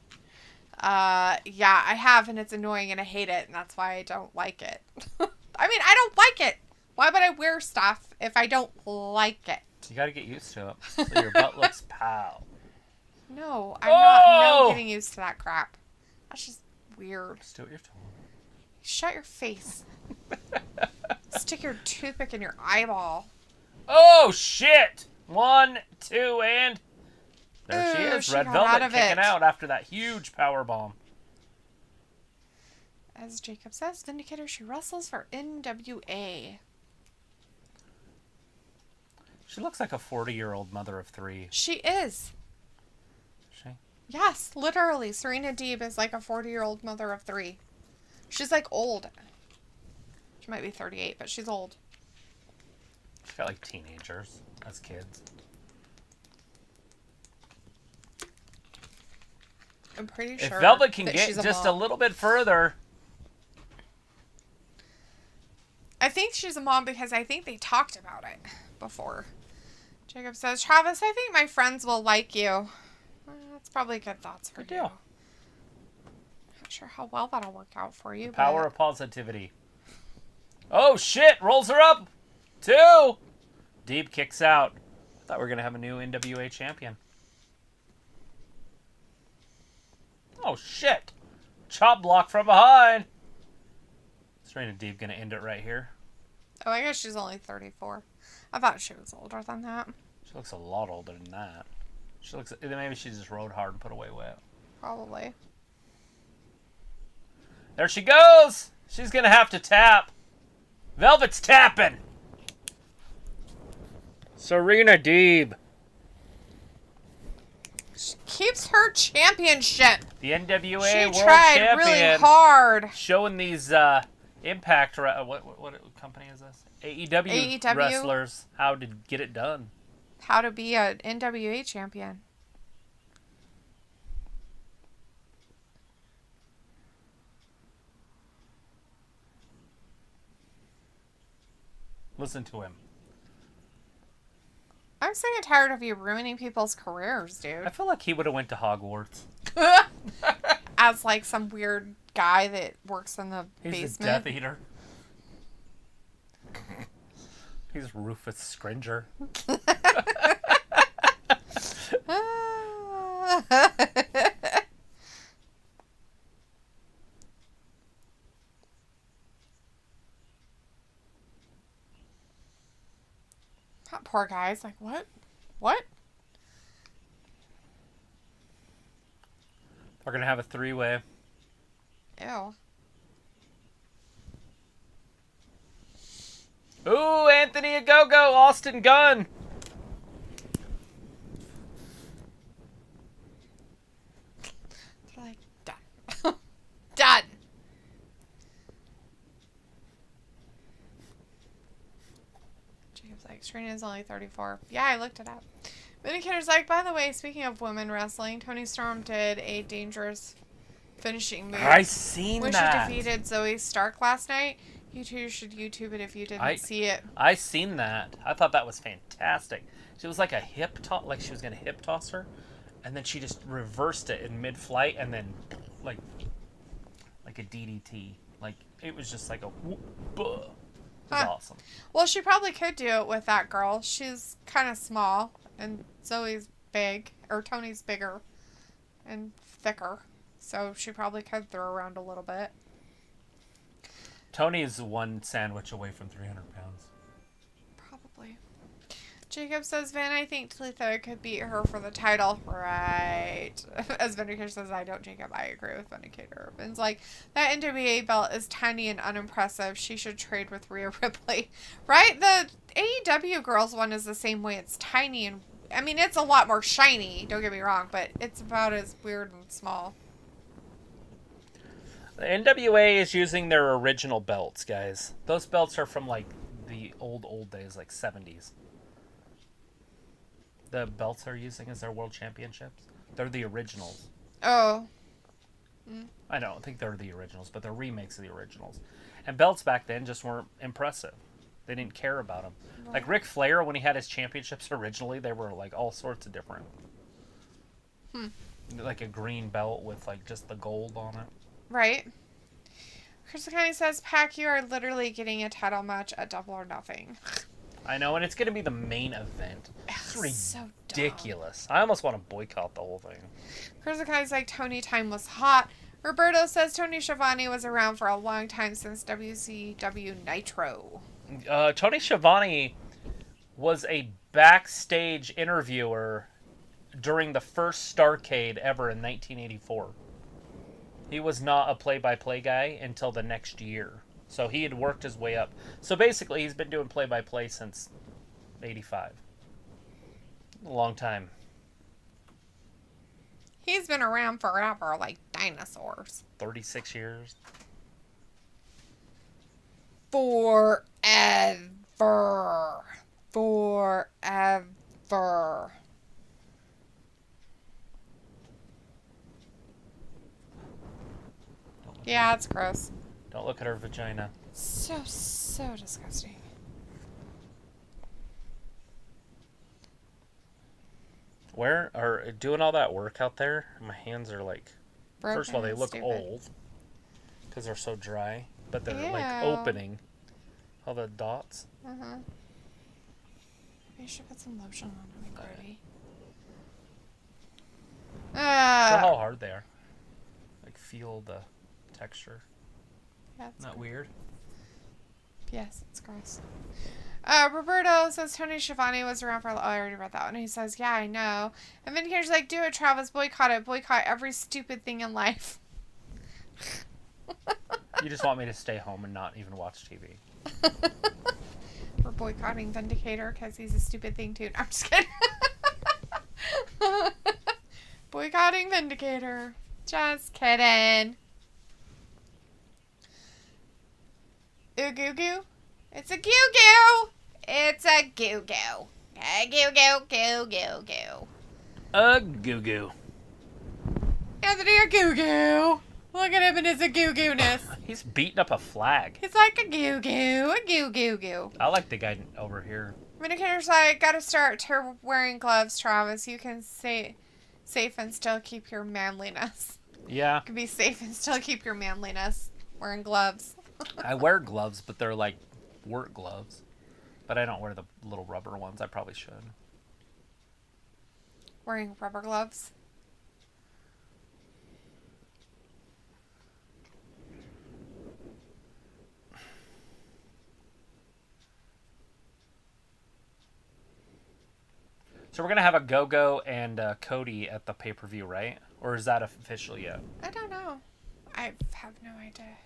Yeah, I have, and it's annoying, and I hate it, and that's why I don't like it. I mean, I don't like it. Why would I wear stuff if I don't like it? You gotta get used to it. So your butt looks pow. No, I'm not getting used to that crap. That's just weird. Just do what you're told. Shut your face. Stick your toothpick in your eyeball. Oh, shit! 1, 2, and... There she is. She Red got Velvet out of kicking it. out after that huge power bomb. As Jacob says, Vindicator, she wrestles for NWA. She looks like a 40-year-old mother of 3. She is. She? Yes, literally. Serena Deeb is like a 40-year-old mother of 3. She's like old. She might be 38, but she's old. She's got like teenagers as kids. I'm pretty sure. If Velvet can that get she's just mom. a little bit further. I think she's a mom because I think they talked about it before. Jacob says, Travis, I think my friends will like you. That's probably good thoughts for Good you. deal. Not sure how well that'll work out for you. Power but... of positivity. Oh, shit. Rolls her up. 2. Deeb kicks out. Thought we were going to have a new NWA champion. Oh, shit. Chop block from behind. Serena Deeb going to end it right here. Oh, I guess she's only 34. I thought she was older than that. She looks a lot older than that. She looks. Maybe she just rode hard and put away wet. Probably. There she goes. She's going to have to tap. Velvet's tapping. Serena Deeb. She keeps her championship. The NWA She World tried Champion. really hard. Showing these Impact, what company is this? AEW wrestlers how to get it done. How to be an NWA champion. Listen to him. I'm sick and tired of you ruining people's careers, dude. I feel like he would have went to Hogwarts. As like some weird guy that works in the basement. He's a Death Eater. He's Rufus Scringer. That poor guy's like, what? What? We're going to have a 3-way. Ew. Ooh, Anthony Ogogo, Austin Gunn. They're like, done. Done. Jacob's like, Serena's only 34. Yeah, I looked it up. Vindicator's like, by the way, speaking of women wrestling, Toni Storm did a dangerous finishing move. I seen when that. When she defeated Zoe Stark last night. You two should YouTube it if you didn't see it. I seen that. I thought that was fantastic. She was like a hip toss, like she was going to hip toss her, and then she just reversed it in mid-flight, and then like a DDT. Like, it was just like a whoop. It was awesome. Well, she probably could do it with that girl. She's kind of small, and Zoe's big, or Tony's bigger and thicker, so she probably could throw around a little bit. Tony's one sandwich away from 300 pounds. Probably. Jacob says, Van, I think Talitha could beat her for the title. Right. As Vindicator says, I don't, Jacob. I agree with Vindicator. Vin's like, that NWA belt is tiny and unimpressive. She should trade with Rhea Ripley. Right? The AEW girls one is the same way. It's tiny and, I mean, it's a lot more shiny. Don't get me wrong. But it's about as weird and small. The NWA is using their original belts, guys. Those belts are from, like, the old days, like 70s. The belts they're using as their world championships. They're the originals. Oh. I don't think they're the originals, but they're remakes of the originals. And belts back then just weren't impressive. They didn't care about them. Right. Like Ric Flair, when he had his championships originally, they were, like, all sorts of different. Like a green belt with, like, just the gold on it. Right. Chris County says, Pac, you are literally getting a title match at Double or Nothing. I know, and it's going to be the main event. It's so ridiculous. I almost want to boycott the whole thing. Chris County's like, Tony time was hot. Roberto says Tony Schiavone was around for a long time since WCW Nitro. Tony Schiavone was a backstage interviewer during the first Starrcade ever in 1984. He was not a play-by-play guy until the next year. So he had worked his way up. So basically, he's been doing play-by-play since 85. A long time. He's been around forever, like dinosaurs. 36 years. Forever. Yeah, it's gross. Don't look at her vagina. So disgusting. Where are doing all that work out there? My hands are like, broken, first of all, they look stupid. old because they're so dry, but they're like Ew. opening. All the dots. Maybe you should put some lotion on them, Grady. Feel how hard they are. Like, feel the texture. Yeah, not weird. Yes, it's gross. Roberto says Tony Schiavone was around for... Oh, I already read that one. He says, yeah, I know. And Vindicator's like, do it, Travis. Boycott it. Boycott every stupid thing in life. You just want me to stay home and not even watch TV. We're boycotting Vindicator because he's a stupid thing, too. No, I'm just kidding. Boycotting Vindicator. Just kidding. Ooh, goo goo. It's a goo goo. It's a goo goo. A goo goo goo goo goo. A goo goo. Anthony, a goo goo. Look at him in his a goo goo-ness. He's beating up a flag. He's like a goo goo, a goo goo goo. I like the guy over here. Vindicator's like, gotta start wearing gloves, Travis. You can stay safe and still keep your manliness. Yeah. You can be safe and still keep your manliness wearing gloves. I wear gloves, but they're like work gloves. But I don't wear the little rubber ones. I probably should. Wearing rubber gloves? So we're going to have a Go-Go and Cody at the pay-per-view, right? Or is that official yet? I don't know. I have no idea.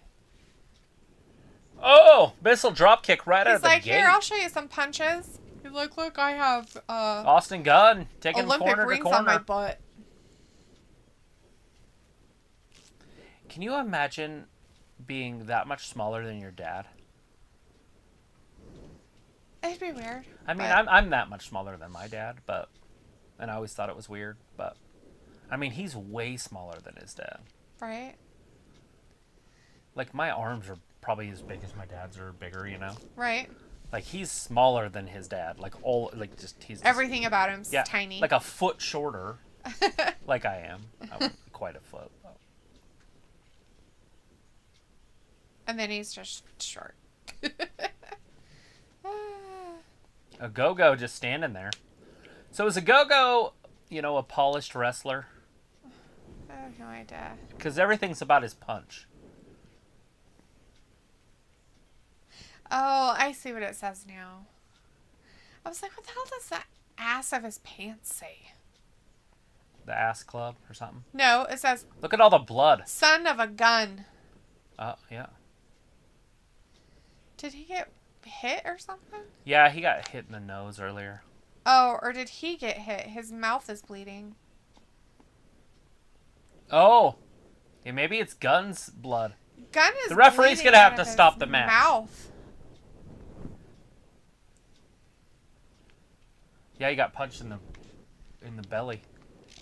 Oh! Missile dropkick right out of the gate. He's like, here, I'll show you some punches. He's like, look, I have Austin Gunn taking Olympic corner rings to corner. on my butt. Can you imagine being that much smaller than your dad? It'd be weird. I mean, I'm that much smaller than my dad, and I always thought it was weird, but I mean, he's way smaller than his dad. Right. Like, my arms are probably as big as my dad's, or bigger, you know? Right. Like, he's smaller than his dad. Like, he's everything about him's tiny. Like a foot shorter. Like I am. I'm quite a foot. And then he's just short. A Go-Go just standing there. So is a Go-Go, a polished wrestler? I have no idea. Because everything's about his punch. Oh, I see what it says now. I was like, what the hell does the ass of his pants say? The ass club or something? No, it says... Look at all the blood. Son of a gun. Yeah. Did he get hit or something? Yeah, he got hit in the nose earlier. Oh, or did he get hit? His mouth is bleeding. Oh. Yeah, maybe it's Gunn's blood. Gun is the referee's bleeding going to have out to of stop his the match. Mouth. Yeah, he got punched in the belly.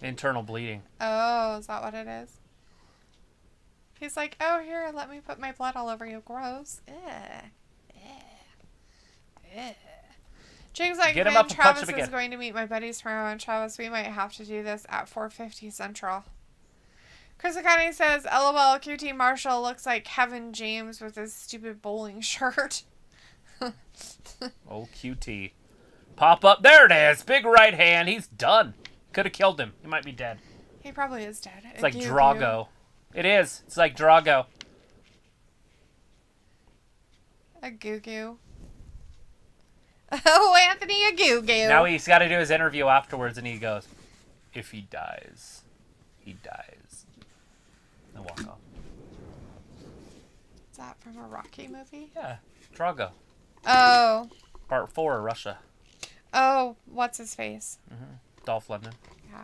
Internal bleeding. Oh, is that what it is? He's like, oh, here, let me put my blood all over you. Gross. Jake's like, Get him man, up and punch Travis him is again. going to meet my buddies tomorrow, and Travis, we might have to do this at 4:50 Central. Chris Akane says, LOL, QT Marshall looks like Kevin James with his stupid bowling shirt. Oh, QT. Pop up. There it is. Big right hand. He's done. Could have killed him. He might be dead. He probably is dead. It's like Drago. It is. It's like Drago. A goo-goo. Oh, Anthony, a goo-goo. Now he's got to do his interview afterwards, and he goes, if he dies, he dies. And walk off. Is that from a Rocky movie? Yeah. Drago. Oh. Part 4, Russia. Oh, what's his face? Mm-hmm. Dolph Lundgren. Yeah.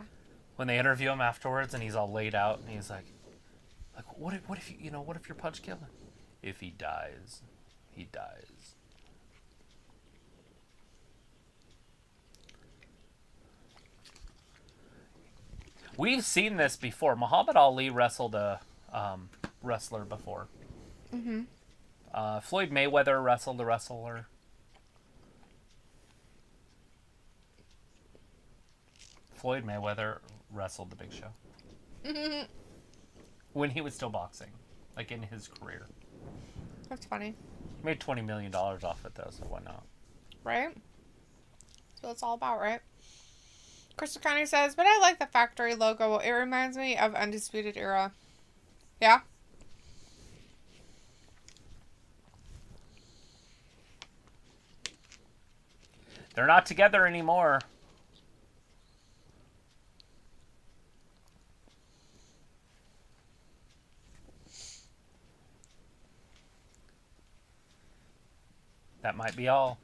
When they interview him afterwards, and he's all laid out, and he's like, what if what if your punch killed him? If he dies, he dies. We've seen this before. Muhammad Ali wrestled a wrestler before. Mm-hmm. Floyd Mayweather wrestled a wrestler. Floyd Mayweather wrestled the Big Show. Mm-hmm. When he was still boxing. Like in his career. That's funny. He made $20 million off it though, so why not? Right? That's what it's all about, right? Crystal County says, but I like the factory logo. It reminds me of Undisputed Era. Yeah? They're not together anymore. That might be all.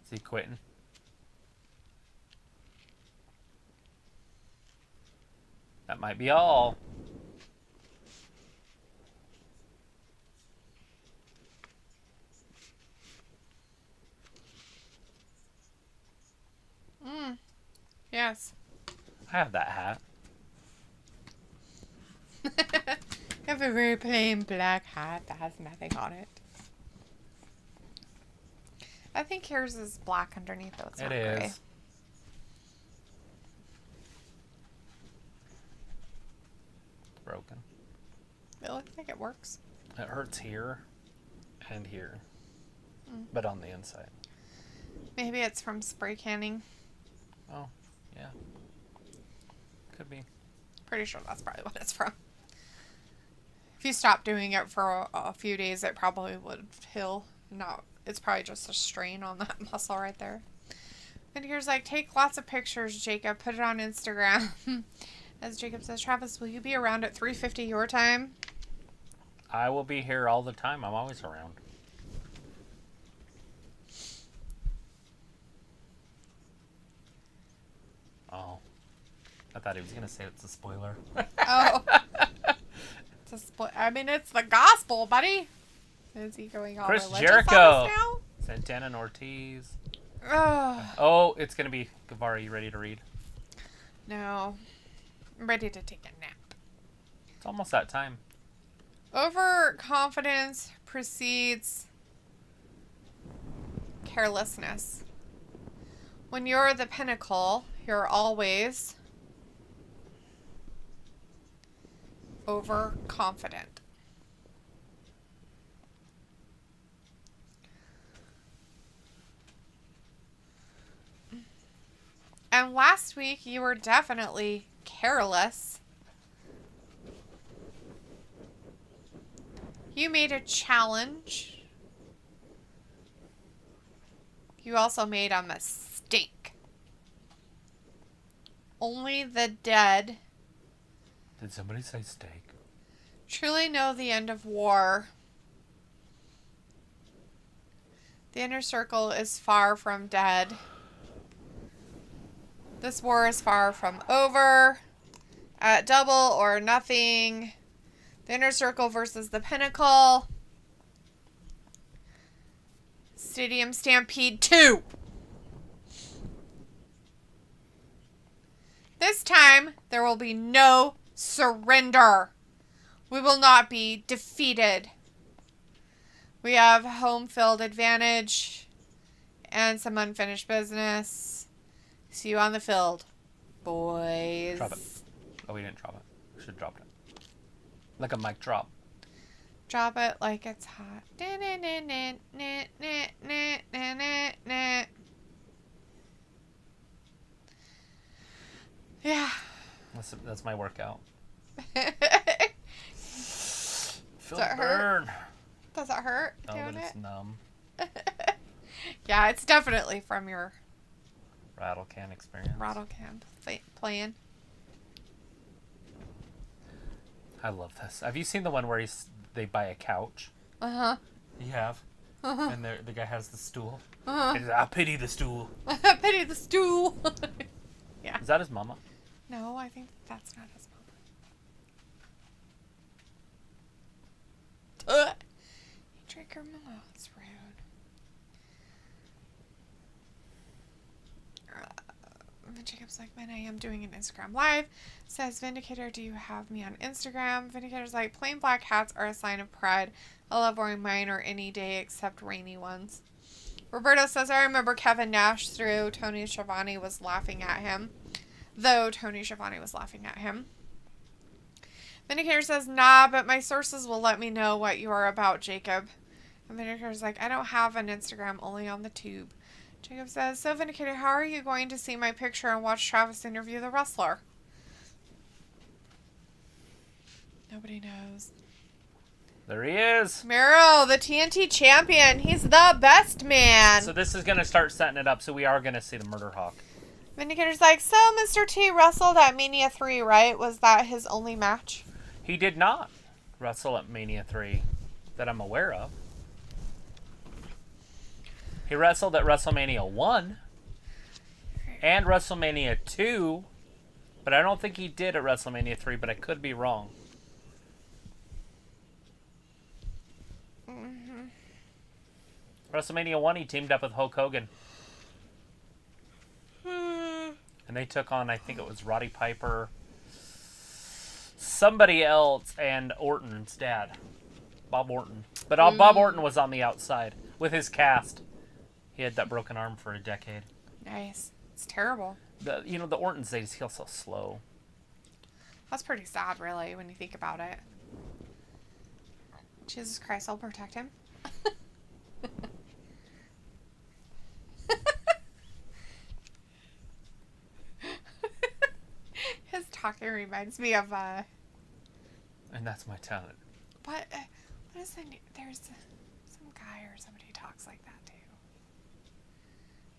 Is he quitting? That might be all. Yes. I have that hat. You have a very plain black hat that has nothing on it. I think yours is black underneath, though. It's not It gray. is. It's broken. It looks like it works. It hurts here and here, but on the inside. Maybe it's from spray canning. Oh, yeah. Could be. Pretty sure that's probably what it's from. If you stop doing it for a few days, it probably would heal. No, it's probably just a strain on that muscle right there. Vindicator's like, take lots of pictures, Jacob. Put it on Instagram. As Jacob says, Travis, will you be around at 3:50 your time? I will be here all the time. I'm always around. Oh. I thought he was going to say it's a spoiler. Oh. I mean, it's the gospel, buddy. Is he going all Chris religious Jericho. on us now? Santana and Ortiz. Oh. Oh, it's going to be... Guevara, you ready to read? No. I'm ready to take a nap. It's almost that time. Overconfidence precedes carelessness. When you're the pinnacle, you're always overconfident. And last week, you were definitely careless. You made a challenge. You also made a mistake. Only the dead... Did somebody say steak? Truly know the end of war. The inner circle is far from dead. This war is far from over. At double or nothing. The inner circle versus the pinnacle. Stadium Stampede 2. This time, there will be no surrender. We will not be defeated. We have home field advantage and some unfinished business. See you on the field, boys. Drop it. Oh, we didn't drop it. We should have dropped it. Like a mic drop. Drop it like it's hot. Yeah. That's my workout. Feel Does it burn. hurt? Does it hurt Oh, doing but it's it? numb. Yeah, it's definitely from your Rattle can experience. rattle can playing. I love this. Have you seen the one where they buy a couch? Uh-huh. You have? Uh-huh. And the guy has the stool. Uh-huh. He's like, I pity the stool. Pity the stool. Yeah. Is that his mama? No, I think that's not his mama. You drink her mama. That's rude. Jacob's like, man, I am doing an Instagram live. Says, Vindicator, do you have me on Instagram? Vindicator's like, plain black hats are a sign of pride. I love wearing mine or any day except rainy ones. Roberto says, I remember Kevin Nash through Tony Schiavone was laughing at him. Though Tony Schiavone was laughing at him. Vindicator says, nah, but my sources will let me know what you are about, Jacob. And Vindicator's like, I don't have an Instagram, only on the tube. Jacob says, so Vindicator, how are you going to see my picture and watch Travis interview the wrestler? Nobody knows. There he is. Miro, the TNT champion. He's the best man. So this is going to start setting it up, so we are going to see the Murder Hawk. Vindicator's like, so Mr. T wrestled at Mania 3, right? Was that his only match? He did not wrestle at Mania 3 that I'm aware of. He wrestled at WrestleMania 1 and WrestleMania 2, but I don't think he did at WrestleMania 3, but I could be wrong. Mm-hmm. WrestleMania 1, he teamed up with Hulk Hogan. And they took on, I think it was Roddy Piper, somebody else, and Orton's dad, Bob Orton. But Bob Orton was on the outside with his cast. He had that broken arm for a decade. Nice. It's terrible. The Ortons, they just heal so slow. That's pretty sad, really, when you think about it. Jesus Christ, I'll protect him. His talking reminds me of, And that's my talent. What is the name? There's some guy or somebody who talks like that, too.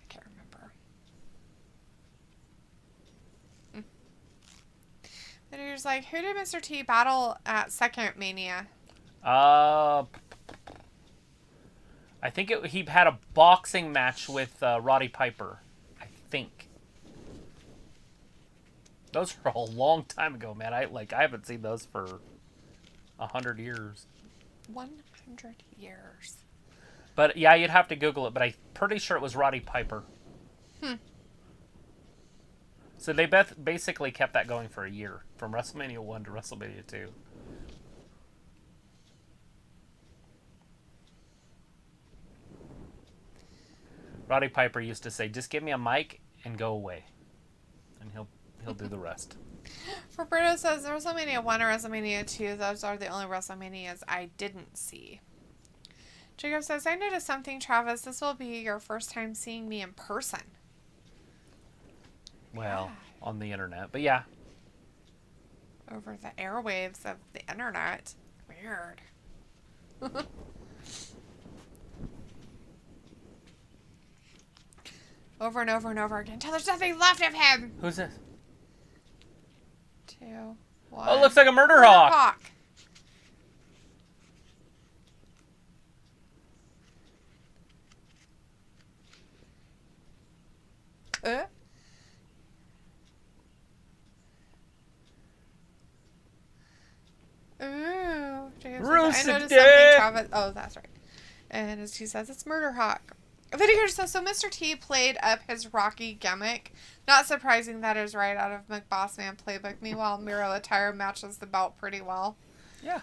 I can't remember. like, who did Mr. T battle at Second Mania? I think he had a boxing match with Roddy Piper. I think. Those were a long time ago, man. I haven't seen those for 100 years. 100 years. But yeah, you'd have to Google it. But I'm pretty sure it was Roddy Piper. So they basically kept that going for a year, from WrestleMania 1 to WrestleMania 2. Roddy Piper used to say, "Just give me a mic and go away," and he'll do the rest. Roberto says WrestleMania 1 or WrestleMania 2, those are the only WrestleManias I didn't see. Jacob says, I noticed something, Travis. This will be your first time seeing me in person. Well, on the internet, but yeah. Over the airwaves of the internet. Weird. Over and over and over again until there's nothing left of him. Who's this? 2, 1. Oh, it looks like a murder hawk. Ooh. I noticed Roasted something, dick. Travis. Oh, that's right. And as he says, it's Murder Hawk. Video says, so Mr. T played up his Rocky gimmick. Not surprising that is right out of McBossman playbook. Meanwhile, Miro attire matches the belt pretty well. Yeah.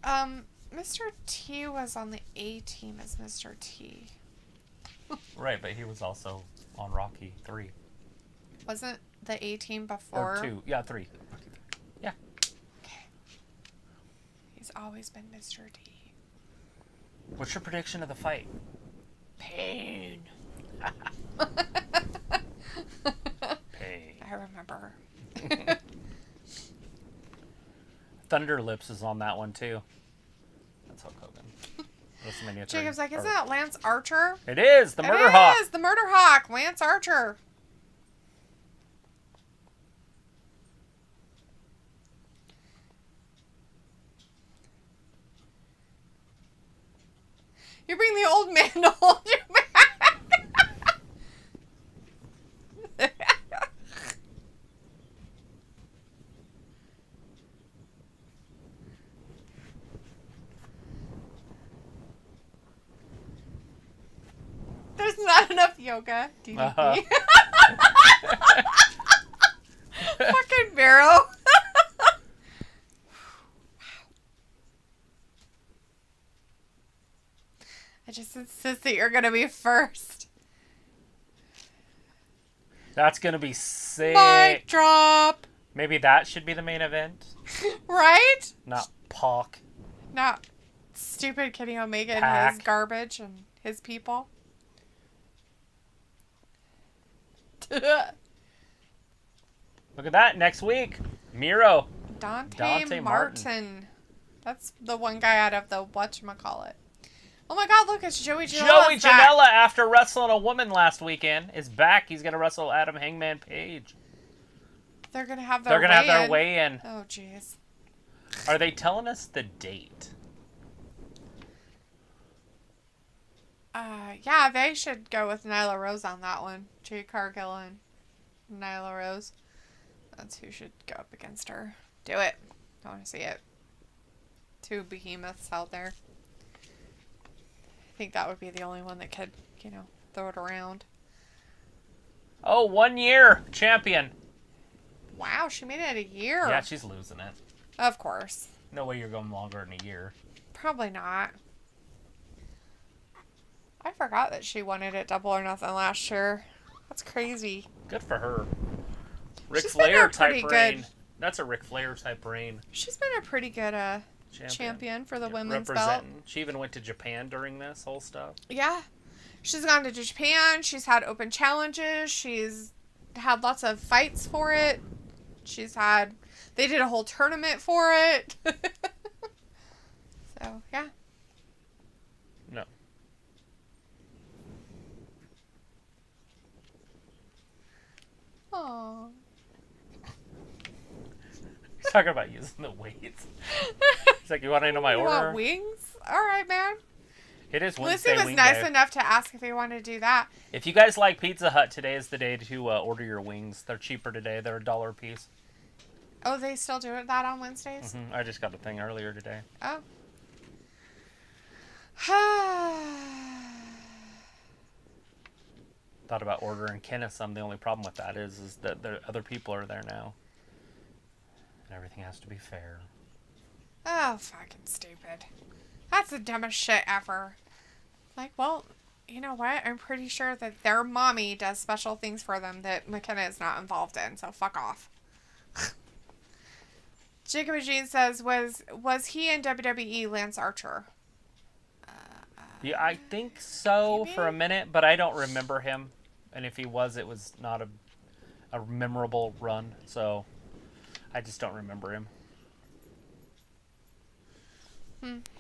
Mr. T was on the A team as Mr. T. Right, but he was also on Rocky 3. Wasn't the A team before? Or 2. Yeah, 3. Rocky 3. Yeah. Okay. He's always been Mr. T. What's your prediction of the fight? Pain. Pain. I remember. Thunder Lips is on that one too. That's Hulk Hogan. WrestleMania 3. Jacob's like, isn't that Lance Archer? It is the Murder Hawk. It is the Murder Hawk, Lance Archer. You bring the old man to hold you back. There's not enough yoga. DDP. Fucking Barrow. I just insist that you're gonna be first. That's gonna be sick. Mic drop. Maybe that should be the main event. Right? Not Pac. Not stupid Kenny Omega and Pac. his garbage and his people. Look at that. Next week. Miro. Dante Martin. That's the one guy out of the whatchamacallit. Oh my god, look, it's Joey Janela. Joey Janela, after wrestling a woman last weekend, is back. He's going to wrestle Adam Hangman Page. They're going to have their weigh-in. Oh, jeez. Are they telling us the date? Yeah, they should go with Nyla Rose on that one. Jade Cargill and Nyla Rose. That's who should go up against her. Do it. I want to see it. 2 behemoths out there. I think that would be the only one that could, throw it around. Oh, 1 year champion. Wow, she made it a year. Yeah, she's losing it. Of course. No way you're going longer than a year. Probably not. I forgot that she won it at Double or Nothing last year. That's crazy. Good for her. Ric She's Flair been type pretty reign. good. That's a Ric Flair type reign. She's been a pretty good champion for the women's belt. She even went to Japan during this whole stuff. Yeah. She's gone to Japan. She's had open challenges. She's had lots of fights for it. They did a whole tournament for it. So, yeah. No. Aww. talking about using the weights. He's like, you want to know my order? Want wings? All right, man. It is Wednesday. Lucy was nice enough to ask if he wanted to do that. If you guys like Pizza Hut, today is the day to order your wings. They're cheaper today. They're $1 a piece. Oh, they still do that on Wednesdays? Mm-hmm. I just got a thing earlier today. Oh. Thought about ordering Kenneth some. The only problem with that is that other people are there now. And everything has to be fair. Oh, fucking stupid. That's the dumbest shit ever. Like, well, you know what? I'm pretty sure that their mommy does special things for them that McKenna is not involved in, so fuck off. Jacob Jean says, was he in WWE, Lance Archer? Yeah, I think so maybe? For a minute, but I don't remember him. And if he was, it was not a memorable run, so I just don't remember him.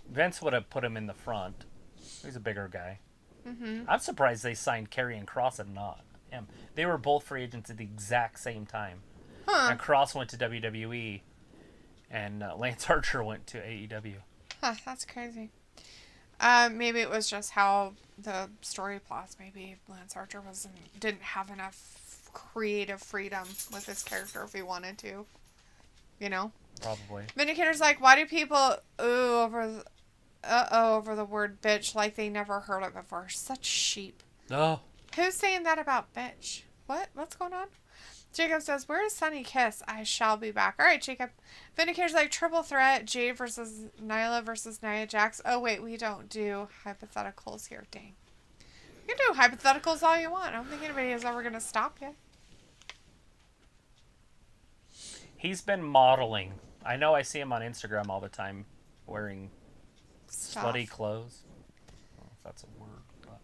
Vince would have put him in the front. He's a bigger guy. Mm-hmm. I'm surprised they signed Karrion Kross and not him. They were both free agents at the exact same time. Huh. And Kross went to WWE, and Lance Archer went to AEW. Huh, that's crazy. Maybe it was just how the story plots. Maybe Lance Archer didn't have enough creative freedom with his character if he wanted to. You know? Probably. Vindicator's like, why do people over the word bitch like they never heard it before? Such sheep. Oh. Who's saying that about bitch? What? What's going on? Jacob says, where is Sunny Kiss? I shall be back. All right, Jacob. Vindicator's like, triple threat, Jade versus Nyla versus Nia Jax. Oh, wait, we don't do hypotheticals here. Dang. You can do hypotheticals all you want. I don't think anybody is ever going to stop you. He's been modeling. I know I see him on Instagram all the time wearing slutty clothes. I don't know if that's a word. But...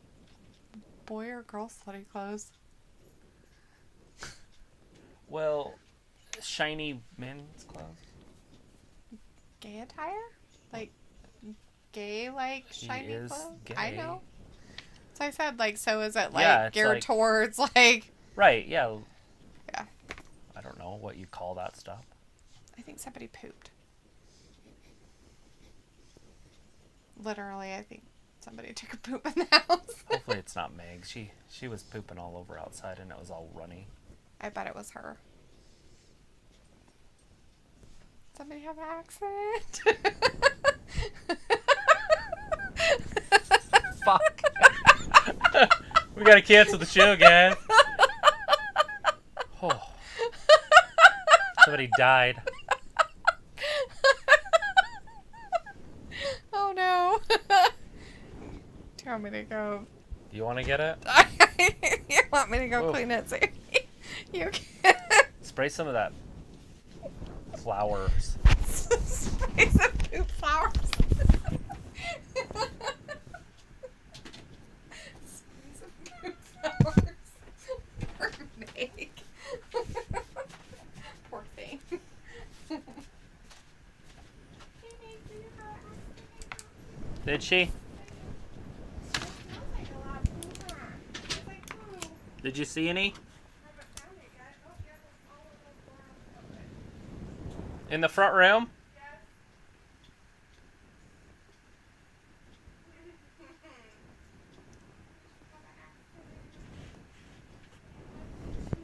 Boy or girl slutty clothes? Well, shiny men's clothes. Gay attire? Like, gay, like, shiny clothes? Gay. I know. So I said, like, so is it, like, yeah, geared like, towards, like... Right, yeah. Yeah. I don't know what you call that stuff. I think somebody pooped. Literally, I think somebody took a poop in the house. Hopefully it's not Meg. She was pooping all over outside and it was all runny. I bet it was her. Somebody have an accident? Fuck. We gotta cancel the show, guys. Oh. Somebody died. Oh no. Do you want me to go? Do you want to get it? You want me to go clean it? So you can. Spray some of that flowers. Spray some poop flowers. Spray some poop flowers. Poor Meg. Poor thing. Did she? Did you see any? In the front room?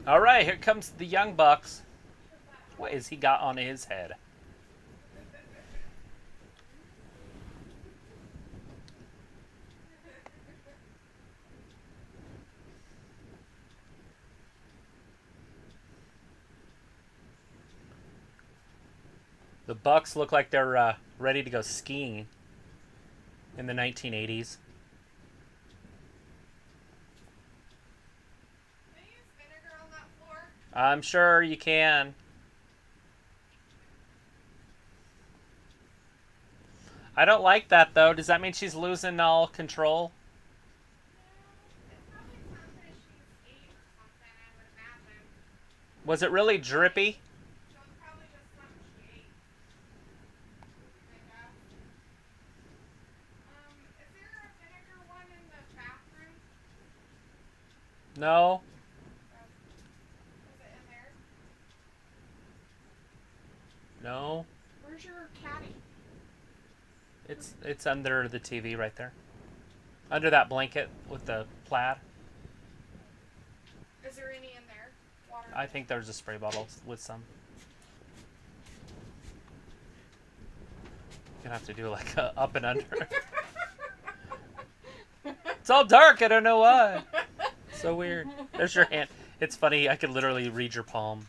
All right, here comes the Young Bucks. What has he got on his head? The Bucks look like they're ready to go skiing in the 1980s. Can I use vinegar on that floor? I'm sure you can. I don't like that, though. Does that mean she's losing all control? Was it really drippy? No. No. Where's your caddy? It's under the TV right there. Under that blanket with the plaid. Is there any in there? Water? I think there's a spray bottle with some. You're gonna have to do like a up and under. It's all dark. I don't know why. So weird. There's your hand. It's funny. I could literally read your palm.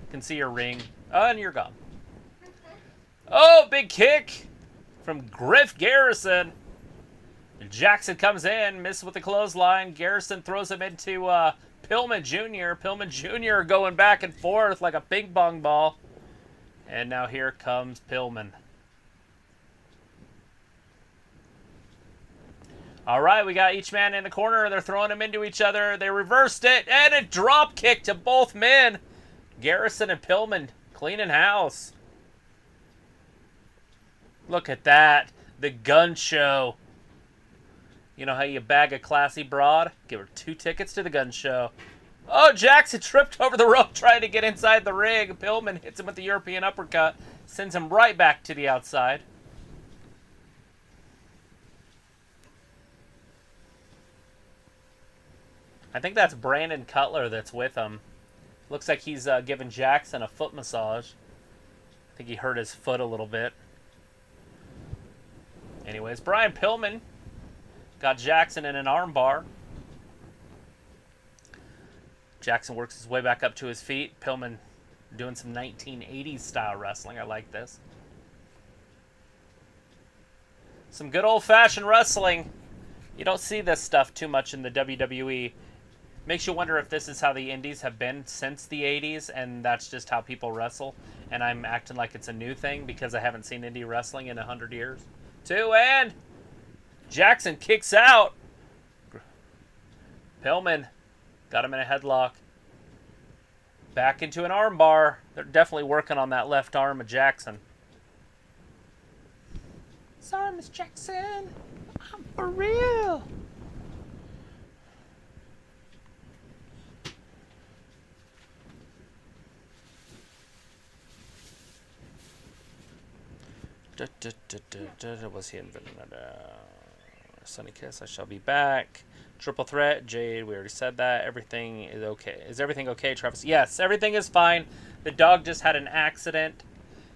Can see your ring. Oh, and you're gone. Oh, big kick from Griff Garrison. Jackson comes in, misses with the clothesline. Garrison throws him into Pillman Jr. Pillman Jr. going back and forth like a ping pong ball. And now here comes Pillman. All right, we got each man in the corner. They're throwing them into each other. They reversed it, and a drop kick to both men. Garrison and Pillman cleaning house. Look at that. The gun show. You know how you bag a classy broad? Give her 2 tickets to the gun show. Oh, Jackson tripped over the rope trying to get inside the ring. Pillman hits him with the European uppercut. Sends him right back to the outside. I think that's Brandon Cutler that's with him. Looks like he's giving Jackson a foot massage. I think he hurt his foot a little bit. Anyways, Brian Pillman got Jackson in an armbar. Jackson works his way back up to his feet. Pillman doing some 1980s style wrestling. I like this. Some good old-fashioned wrestling. You don't see this stuff too much in the WWE. Makes you wonder if this is how the indies have been since the 80s, and that's just how people wrestle. And I'm acting like it's a new thing because I haven't seen indie wrestling in 100 years. 2, and Jackson kicks out. Pillman got him in a headlock. Back into an armbar. They're definitely working on that left arm of Jackson. Sorry, Miss Jackson. I'm for real. Was he in Sunny Kiss? I shall be back. Triple threat. Jade, we already said that. Everything is okay. Is everything okay, Travis? Yes, everything is fine. The dog just had an accident.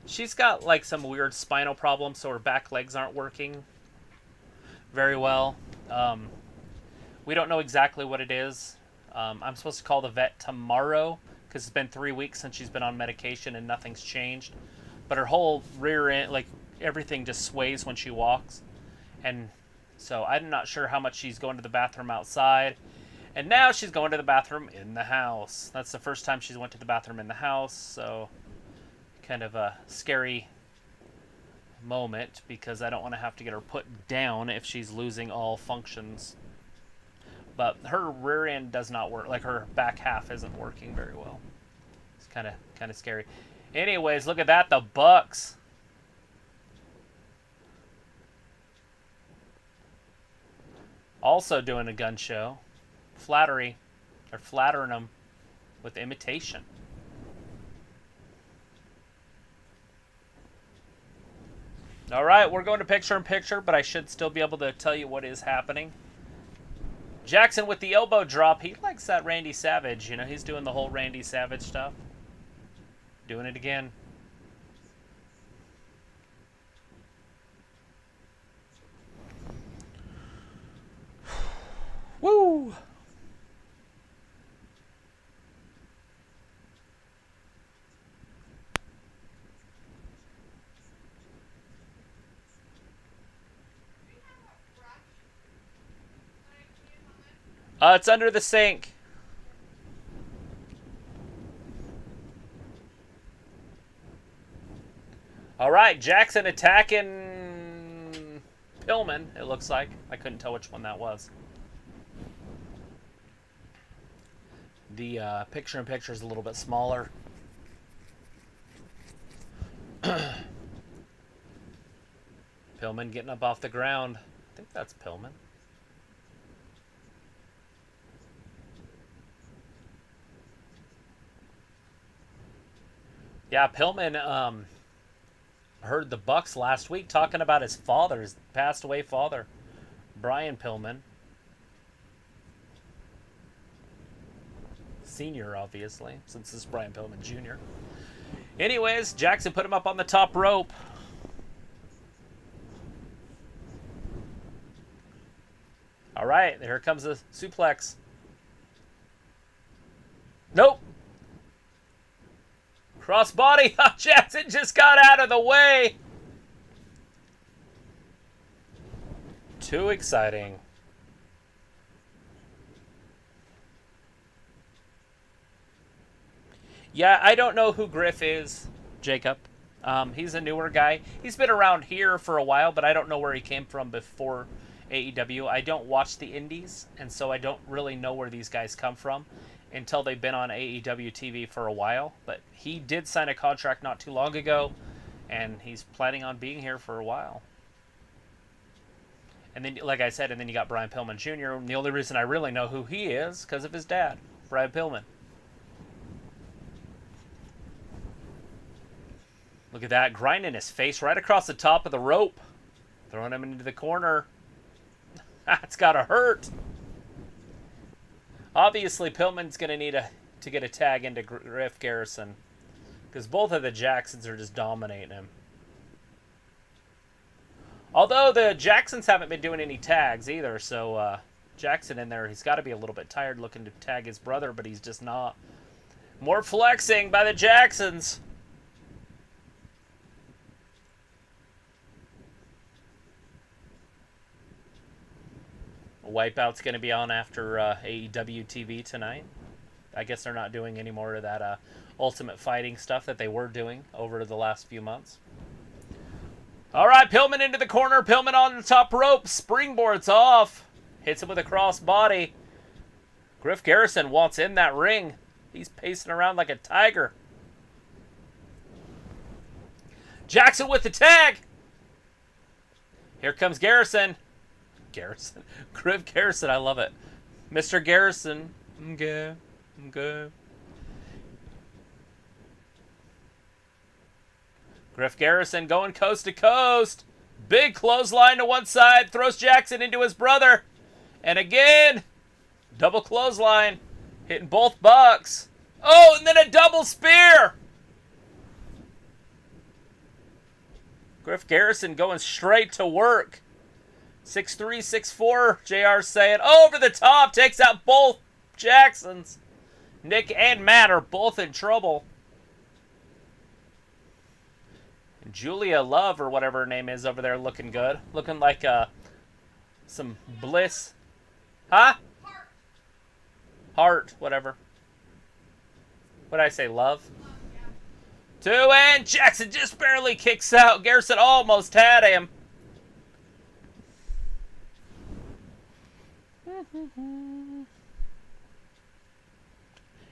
She's got like some weird spinal problems, so her back legs aren't working very well. We don't know exactly what it is. I'm supposed to call the vet tomorrow because it's been 3 weeks since she's been on medication and nothing's changed. But her whole rear end, like everything just sways when she walks. And so I'm not sure how much she's going to the bathroom outside. And now she's going to the bathroom in the house. That's the first time she's went to the bathroom in the house. So kind of a scary moment because I don't want to have to get her put down if she's losing all functions. But her rear end does not work. Like her back half isn't working very well. It's kind of scary. Anyways, look at that. The Bucks. Also doing a gun show. Flattery. They're flattering them with imitation. All right, we're going to picture-in-picture, but I should still be able to tell you what is happening. Jackson with the elbow drop. He likes that Randy Savage. You know, he's doing the whole Randy Savage stuff. Doing it again. Woo! It's under the sink. All right, Jackson attacking Pillman, it looks like. I couldn't tell which one that was. The picture-in-picture is a little bit smaller. Pillman getting up off the ground. I think that's Pillman. Yeah, Pillman heard the Bucks last week talking about his father, his passed away father, Brian Pillman. Senior, obviously, since this is Brian Pillman Jr. Anyways, Jackson put him up on the top rope. All right, here comes the suplex. Nope. Crossbody. Jackson just got out of the way. Too exciting. Yeah, I don't know who Griff is, Jacob. He's a newer guy. He's been around here for a while, but I don't know where he came from before AEW. I don't watch the indies, and so I don't really know where these guys come from until they've been on AEW TV for a while. But he did sign a contract not too long ago, and he's planning on being here for a while. And then, like I said, and then you got Brian Pillman Jr. And the only reason I really know who he is because of his dad, Brian Pillman. Look at that, grinding his face right across the top of the rope. Throwing him into the corner. That's got to hurt. Obviously, Pillman's going to need to get a tag into Griff Garrison. Because both of the Jacksons are just dominating him. Although the Jacksons haven't been doing any tags either. So Jackson in there, he's got to be a little bit tired looking to tag his brother. But he's just not. More flexing by the Jacksons. Wipeout's going to be on after AEW TV tonight. I guess they're not doing any more of that Ultimate Fighting stuff that they were doing over the last few months. All right, Pillman into the corner. Pillman on the top rope. Springboards off. Hits him with a crossbody. Griff Garrison wants in that ring. He's pacing around like a tiger. Jackson with the tag. Here comes Garrison. Griff Garrison, I love it. Mr. Garrison. Okay. Griff Garrison going coast to coast. Big clothesline to one side. Throws Jackson into his brother. And again, double clothesline. Hitting both Bucks. Oh, and then a double spear. Griff Garrison going straight to work. 6'3", 6'4", JR's saying, over the top, takes out both Jacksons. Nick and Matt are both in trouble. And Julia Love, or whatever her name is over there, looking good. Looking like some bliss. Huh? Heart, whatever. What did I say, Love? Two, and Jackson just barely kicks out. Garrison almost had him.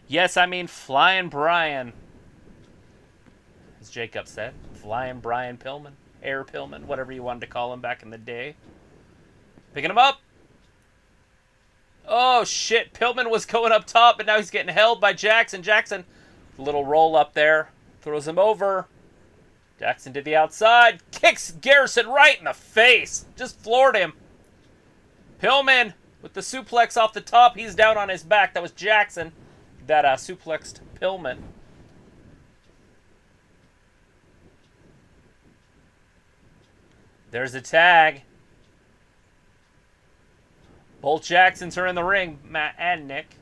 Yes, I mean Flying Brian. As Jacob said. Flying Brian Pillman. Air Pillman. Whatever you wanted to call him back in the day. Picking him up. Oh, shit. Pillman was going up top, but now he's getting held by Jackson. Jackson, little roll up there. Throws him over. Jackson to the outside. Kicks Garrison right in the face. Just floored him. Pillman with the suplex off the top. He's down on his back. That was Jackson that suplexed Pillman. There's a tag. Both Jacksons are in the ring, Matt and Nick.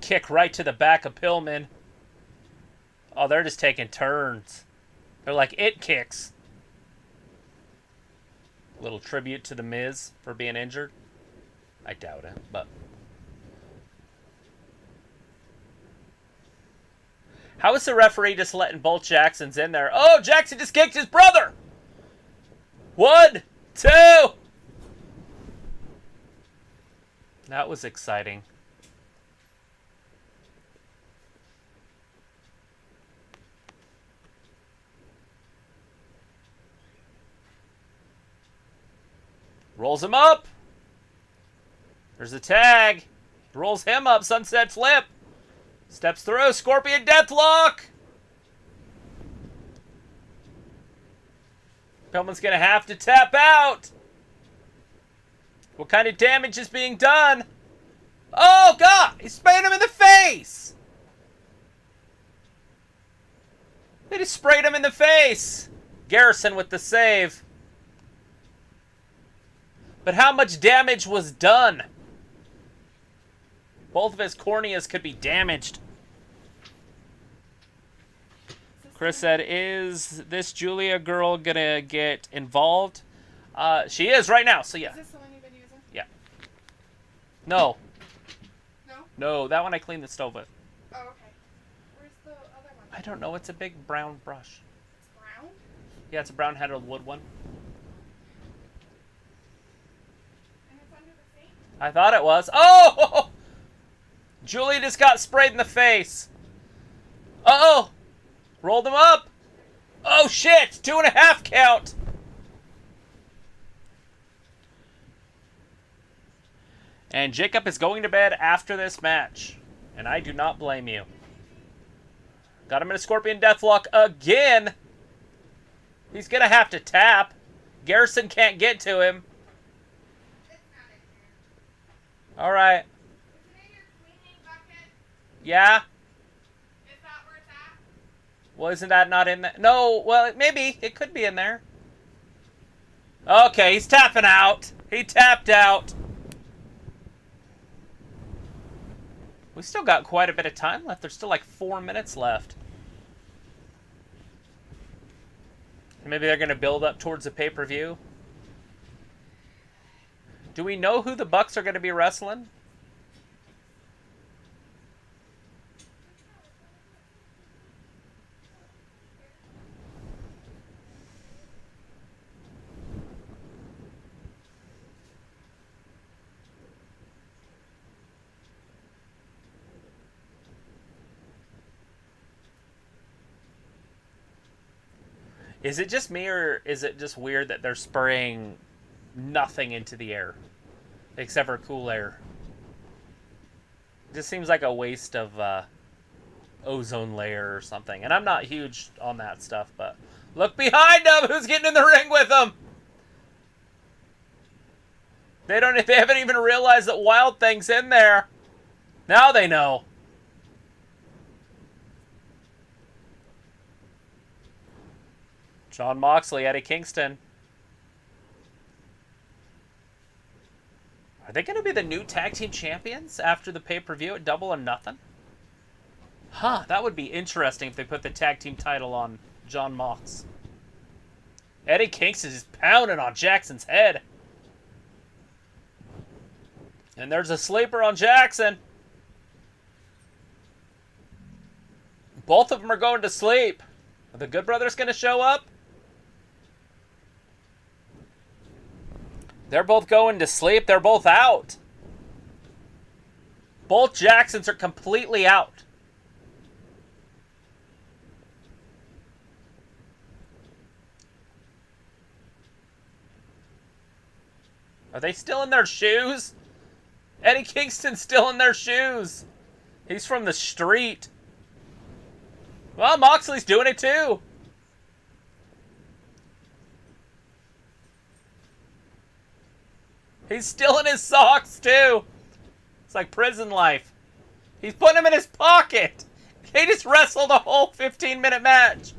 Kick right to the back of Pillman. Oh, they're just taking turns. They're like it kicks. Little tribute to The Miz for being injured. I doubt it, but... How is the referee just letting both Jacksons in there? Oh, Jackson just kicked his brother! 1, 2! That was exciting. Rolls him up. There's a tag. Rolls him up. Sunset flip. Steps through. Scorpion Deathlock. Pillman's going to have to tap out. What kind of damage is being done? Oh, God! He sprayed him in the face! They just sprayed him in the face. Garrison with the save. But how much damage was done? Both of his corneas could be damaged. Chris said, is this Julia girl gonna get involved? She is right now, so yeah. Is this the one you've been using? Yeah. No. No? No, that one I cleaned the stove with. Oh, okay. Where's the other one? I don't know, it's a big brown brush. It's brown? Yeah, it's a brown headed wood one. And it's under the sink? I thought it was. Oh! Julia just got sprayed in the face. Uh-oh! Rolled him up. Oh, shit! 2.5 count. And Jacob is going to bed after this match. And I do not blame you. Got him in a Scorpion Deathlock again. He's going to have to tap. Garrison can't get to him. All right. Is it in your cleaning bucket? Yeah. Is that where it's at? Well, isn't that not in there? No, well, maybe. It could be in there. Okay, he's tapping out. He tapped out. We still got quite a bit of time left. There's still like 4 minutes left. Maybe they're going to build up towards the pay-per-view. Do we know who the Bucks are going to be wrestling? Is it just me, or is it just weird that they're spraying nothing into the air except for cool air? It just seems like a waste of ozone layer or something. And I'm not huge on that stuff, but look behind them. Who's getting in the ring with them? They haven't even realized that Wild Thing's in there. Now they know. Jon Moxley, Eddie Kingston. Are they going to be the new tag team champions after the pay-per-view at Double or Nothing? Huh, that would be interesting if they put the tag team title on Jon Mox. Eddie Kingston is pounding on Jackson's head. And there's a sleeper on Jackson. Both of them are going to sleep. Are the Good Brothers going to show up? They're both going to sleep. They're both out. Both Jacksons are completely out. Are they still in their shoes? Eddie Kingston's still in their shoes. He's from the street. Well, Moxley's doing it too. He's still in his socks, too. It's like prison life. He's putting them in his pocket. They just wrestled a whole 15-minute match.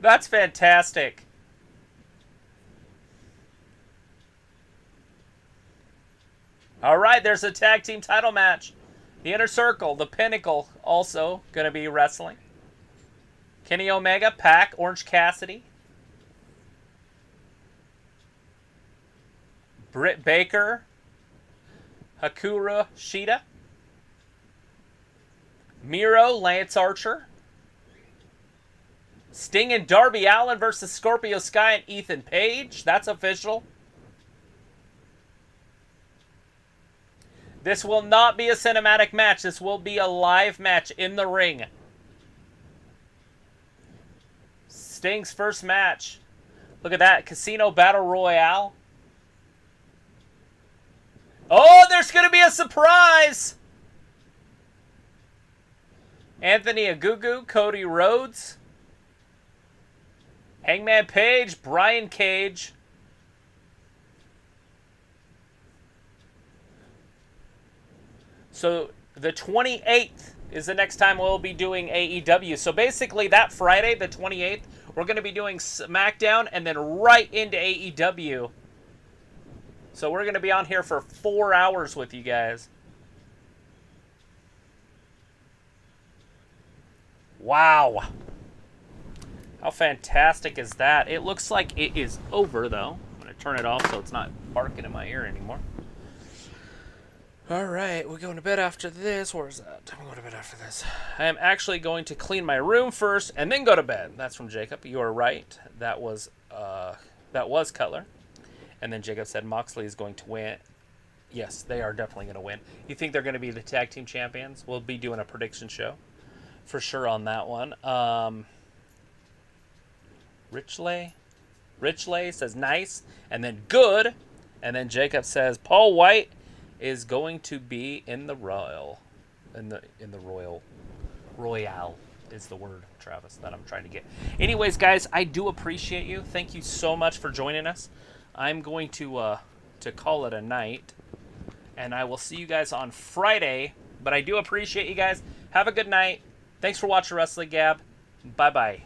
That's fantastic. All right, there's a tag team title match. The Inner Circle, the Pinnacle, also going to be wrestling. Kenny Omega, Pac, Orange Cassidy. Britt Baker, Hikaru Shida, Miro, Lance Archer, Sting and Darby Allin versus Scorpio Sky and Ethan Page. That's official. This will not be a cinematic match. This will be a live match in the ring. Sting's first match. Look at that. Casino Battle Royale. Oh, there's going to be a surprise! Anthony Ogogo, Cody Rhodes, Hangman Page, Brian Cage. So the 28th is the next time we'll be doing AEW. So basically that Friday, the 28th, we're going to be doing SmackDown and then right into AEW. So we're going to be on here for 4 hours with you guys. Wow. How fantastic is that? It looks like it is over, though. I'm going to turn it off so it's not barking in my ear anymore. All right, we're going to bed after this. Where is that? I'm going to bed after this. I am actually going to clean my room first and then go to bed. That's from Jacob. You are right. That was Cutler. And then Jacob said Moxley is going to win. Yes, they are definitely going to win. You think they're going to be the tag team champions? We'll be doing a prediction show for sure on that one. Richley says nice, and then good, and then Jacob says Paul White is going to be in the Royal is the word, Travis, that I'm trying to get. Anyways, guys, I do appreciate you. Thank you so much for joining us. I'm going to call it a night, and I will see you guys on Friday. But I do appreciate you guys. Have a good night. Thanks for watching Wrestling Gab. Bye-bye.